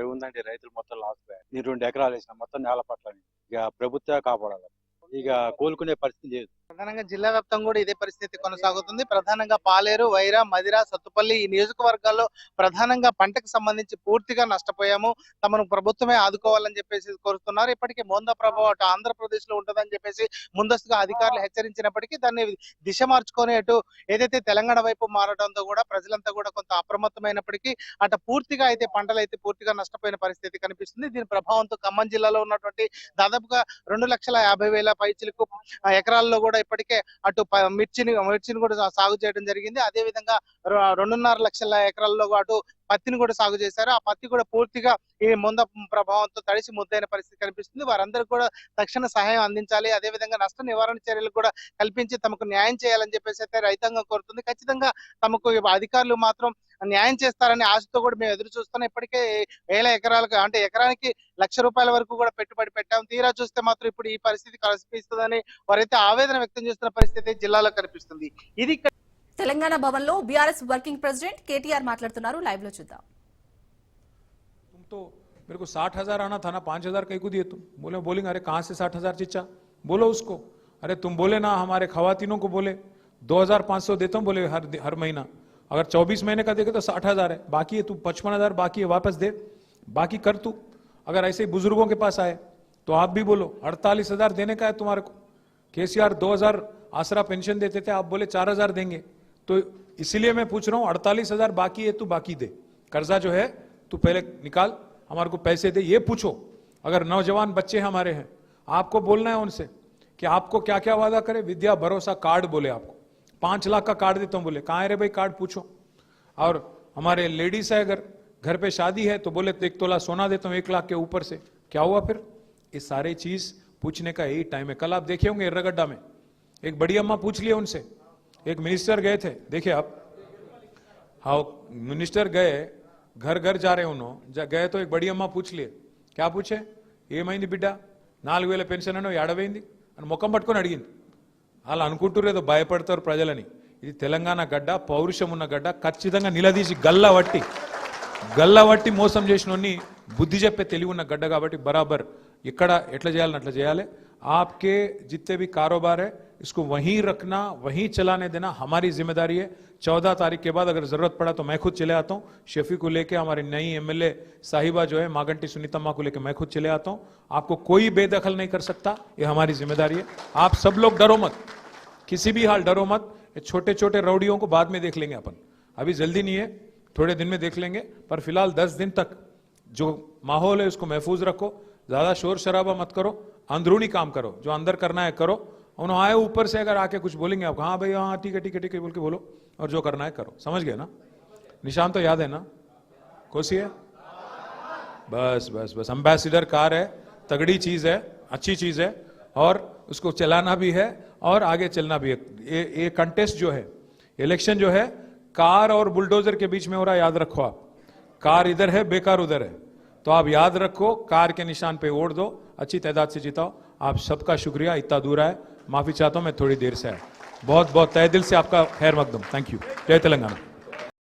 ఏముందండి, రైతులు మొత్తం లాస్ పోయారు. నేను 2 ఎకరాలు వేసిన మొత్తం నేల పట్లని ఇక ప్రభుత్వమే కాపాడాలి. ఇక కోలుకునే పరిస్థితి లేదు. ప్రధానంగా జిల్లా వ్యాప్తంగా కూడా ఇదే పరిస్థితి కొనసాగుతుంది. ప్రధానంగా పాలేరు, వైరా, మదిర, సత్తుపల్లి ఈ నియోజకవర్గాల్లో ప్రధానంగా పంటకు సంబంధించి పూర్తిగా నష్టపోయాము, తమను ప్రభుత్వమే ఆదుకోవాలని చెప్పేసి కోరుతున్నారు. ఇప్పటికీ మోంద ప్రభావం అటు ఆంధ్రప్రదేశ్ లో ఉంటుందని చెప్పేసి ముందస్తుగా అధికారులు హెచ్చరించినప్పటికీ దాన్ని దిశ మార్చుకొని అటు ఏదైతే తెలంగాణ వైపు మారడంతో కూడా ప్రజలంతా కూడా కొంత అప్రమత్తమైనప్పటికీ అటు పూర్తిగా అయితే పంటలు అయితే పూర్తిగా నష్టపోయిన పరిస్థితి కనిపిస్తుంది. దీని ప్రభావంతో ఖమ్మం జిల్లాలో ఉన్నటువంటి దాదాపుగా 2,50,000 పైచిలకు ఎకరాల్లో కూడా ఇప్పటికే అటు మిర్చిని కూడా సాగు చేయడం జరిగింది. అదే విధంగా 2.5 లక్షల ఎకరాల్లో అటు పత్తిని కూడా సాగు చేశారు. ఆ పత్తి కూడా పూర్తిగా ఈ ముంద ప్రభావంతో తడిసి ముద్దైన పరిస్థితి కనిపిస్తుంది. వారందరికీ కూడా తక్షణ సహాయం అందించాలి. అదే విధంగా నష్ట నివారణ చర్యలు కూడా కల్పించి తమకు న్యాయం చేయాలని చెప్పేసి అయితే రైతాంగం కోరుతుంది. ఖచ్చితంగా తమకు అధికారులు మాత్రం న్యాయం చేస్తారనే ఆశతో కూడా మేము ఎదురు చూస్తున్నాం. ఇప్పటికే 1000 ఎకరాలకు అంటే ఎకరానికి ₹1,00,000 వరకు కూడా పెట్టుబడి పెట్టాం. తీరా చూస్తే మాత్రం ఇప్పుడు ఈ పరిస్థితి కనిపిస్తుందని వారైతే ఆవేదన వ్యక్తం చేస్తున్న పరిస్థితి జిల్లాలో కనిపిస్తుంది. ఇది తెలంగాణ భవన్ లో బీఆర్ఎస్ వర్కింగ్ ప్రెసిడెంట్ కేటీఆర్ మాట్లాడుతున్నారు. లైవ్ లో చూద్దాం. तो मेरे को 60,000 आना था ना, 5,000 कहीं को दिए तुम? बोलेंगे अरे कहाँ से 60,000 चिच्चा? बोलो उसको। अरे तुम बोले ना हमारे खवातीनों को बोले 2,500 देता हूँ बोले हर महीना। अगर 24 महीने का देगा तो 60,000 है, बाकी है तू 55,000 बाकी है, वापस दे, बाकी कर तू। अगर ऐसे ही बुजुर्गों के पास आए तो आप भी बोलो 48,000 देने का है तुम्हारे को। केसीआर 2,000 आसरा पेंशन देते थे, आप बोले 4,000 देंगे। तो इसीलिए मैं पूछ रहा हूँ 48,000 बाकी है, तू बाकी दे, कर्जा जो है तू पहले निकाल, हमारे को पैसे दे। ये पूछो। अगर नौजवान बच्चे हमारे हैं, आपको बोलना है उनसे कि आपको क्या क्या वादा करे। विद्या भरोसा कार्ड बोले आपको 5 लाख का कार्ड देता हूं, बोले कहाँ है रे भाई कार्ड, पूछो। और हमारे लेडीज है अगर घर पे शादी है तो बोले 1 तोला सोना देता हूं 1 लाख के ऊपर से, क्या हुआ फिर? ये सारे चीज पूछने का यही टाइम है। कल आप देखे होंगे एर्रगड्डा में एक बड़ी अम्मा पूछ लिया उनसे, एक मिनिस्टर गए थे, देखिए आप, हाँ मिनिस्टर गए घर घर जा रहे उन्होंने गए तो एक बड़ी अम्मा पूछ लिए, क्या पूछे? ఏమైంది బిడ్డ 4,000 పెన్షన్ అనో ఏడవైంది అని ముఖం పట్టుకొని అడిగింది. అలా అనుకుంటుర్రు ఏదో భయపడతారు ప్రజలని. ఇది తెలంగాణ గడ్డ, పౌరుషం ఉన్న గడ్డ. ఖచ్చితంగా నిలదీసి గల్లవట్టి మోసం చేసినోన్ని బుద్ధి చెప్పే తెలివి ఉన్న గడ్డ కాబట్టి బరాబర్ ఇక్కడ ఎట్లా చేయాలని అట్లా చేయాలి. आपके जितने भी कारोबार है इसको वहीं रखना, वहीं चलाने देना हमारी जिम्मेदारी है. 14 तारीख के बाद अगर जरूरत पड़ा तो मैं खुद चले आता हूँ. शेफी को लेके हमारी नई एमएलए साहिबा जो है मागंटी सुनीतम्मा को लेके मैं खुद चले आता हूँ. आपको कोई बेदखल नहीं कर सकता, ये हमारी जिम्मेदारी है. आप सब लोग डरो मत, किसी भी हाल डरो मत. ये छोटे छोटे रौडियों को बाद में देख लेंगे अपन, अभी जल्दी नहीं है, थोड़े दिन में देख लेंगे. पर फिलहाल 10 दिन तक जो माहौल है उसको महफूज रखो, ज्यादा शोर शराबा मत करो, अंदरूनी काम करो, जो अंदर करना है करो. उन्होंने आए ऊपर से अगर आके कुछ बोलेंगे आप, हाँ भाई हाँ ठीक है ठीक है ठीक है बोल के बोलो, और जो करना है करो. समझ गए ना? निशान तो याद है ना? कोसी है? बस बस बस. एम्बेसडर कार है, तगड़ी चीज है, अच्छी चीज है, और उसको चलाना भी है और आगे चलना भी है. ये कंटेस्ट जो है, इलेक्शन जो है, कार और बुलडोजर के बीच में हो रहा है. याद रखो आप, कार इधर है, बेकार उधर है. तो आप याद रखो, कार के निशान पे वोट दो, अच्छी तादाद से जिताओ. आप सबका शुक्रिया. इतना दूर आए, माफी चाहता हूं, मैं थोड़ी देर से आया. बहुत बहुत तहे दिल से आपका खैर मकदम. Thank you. जय तेलंगाना.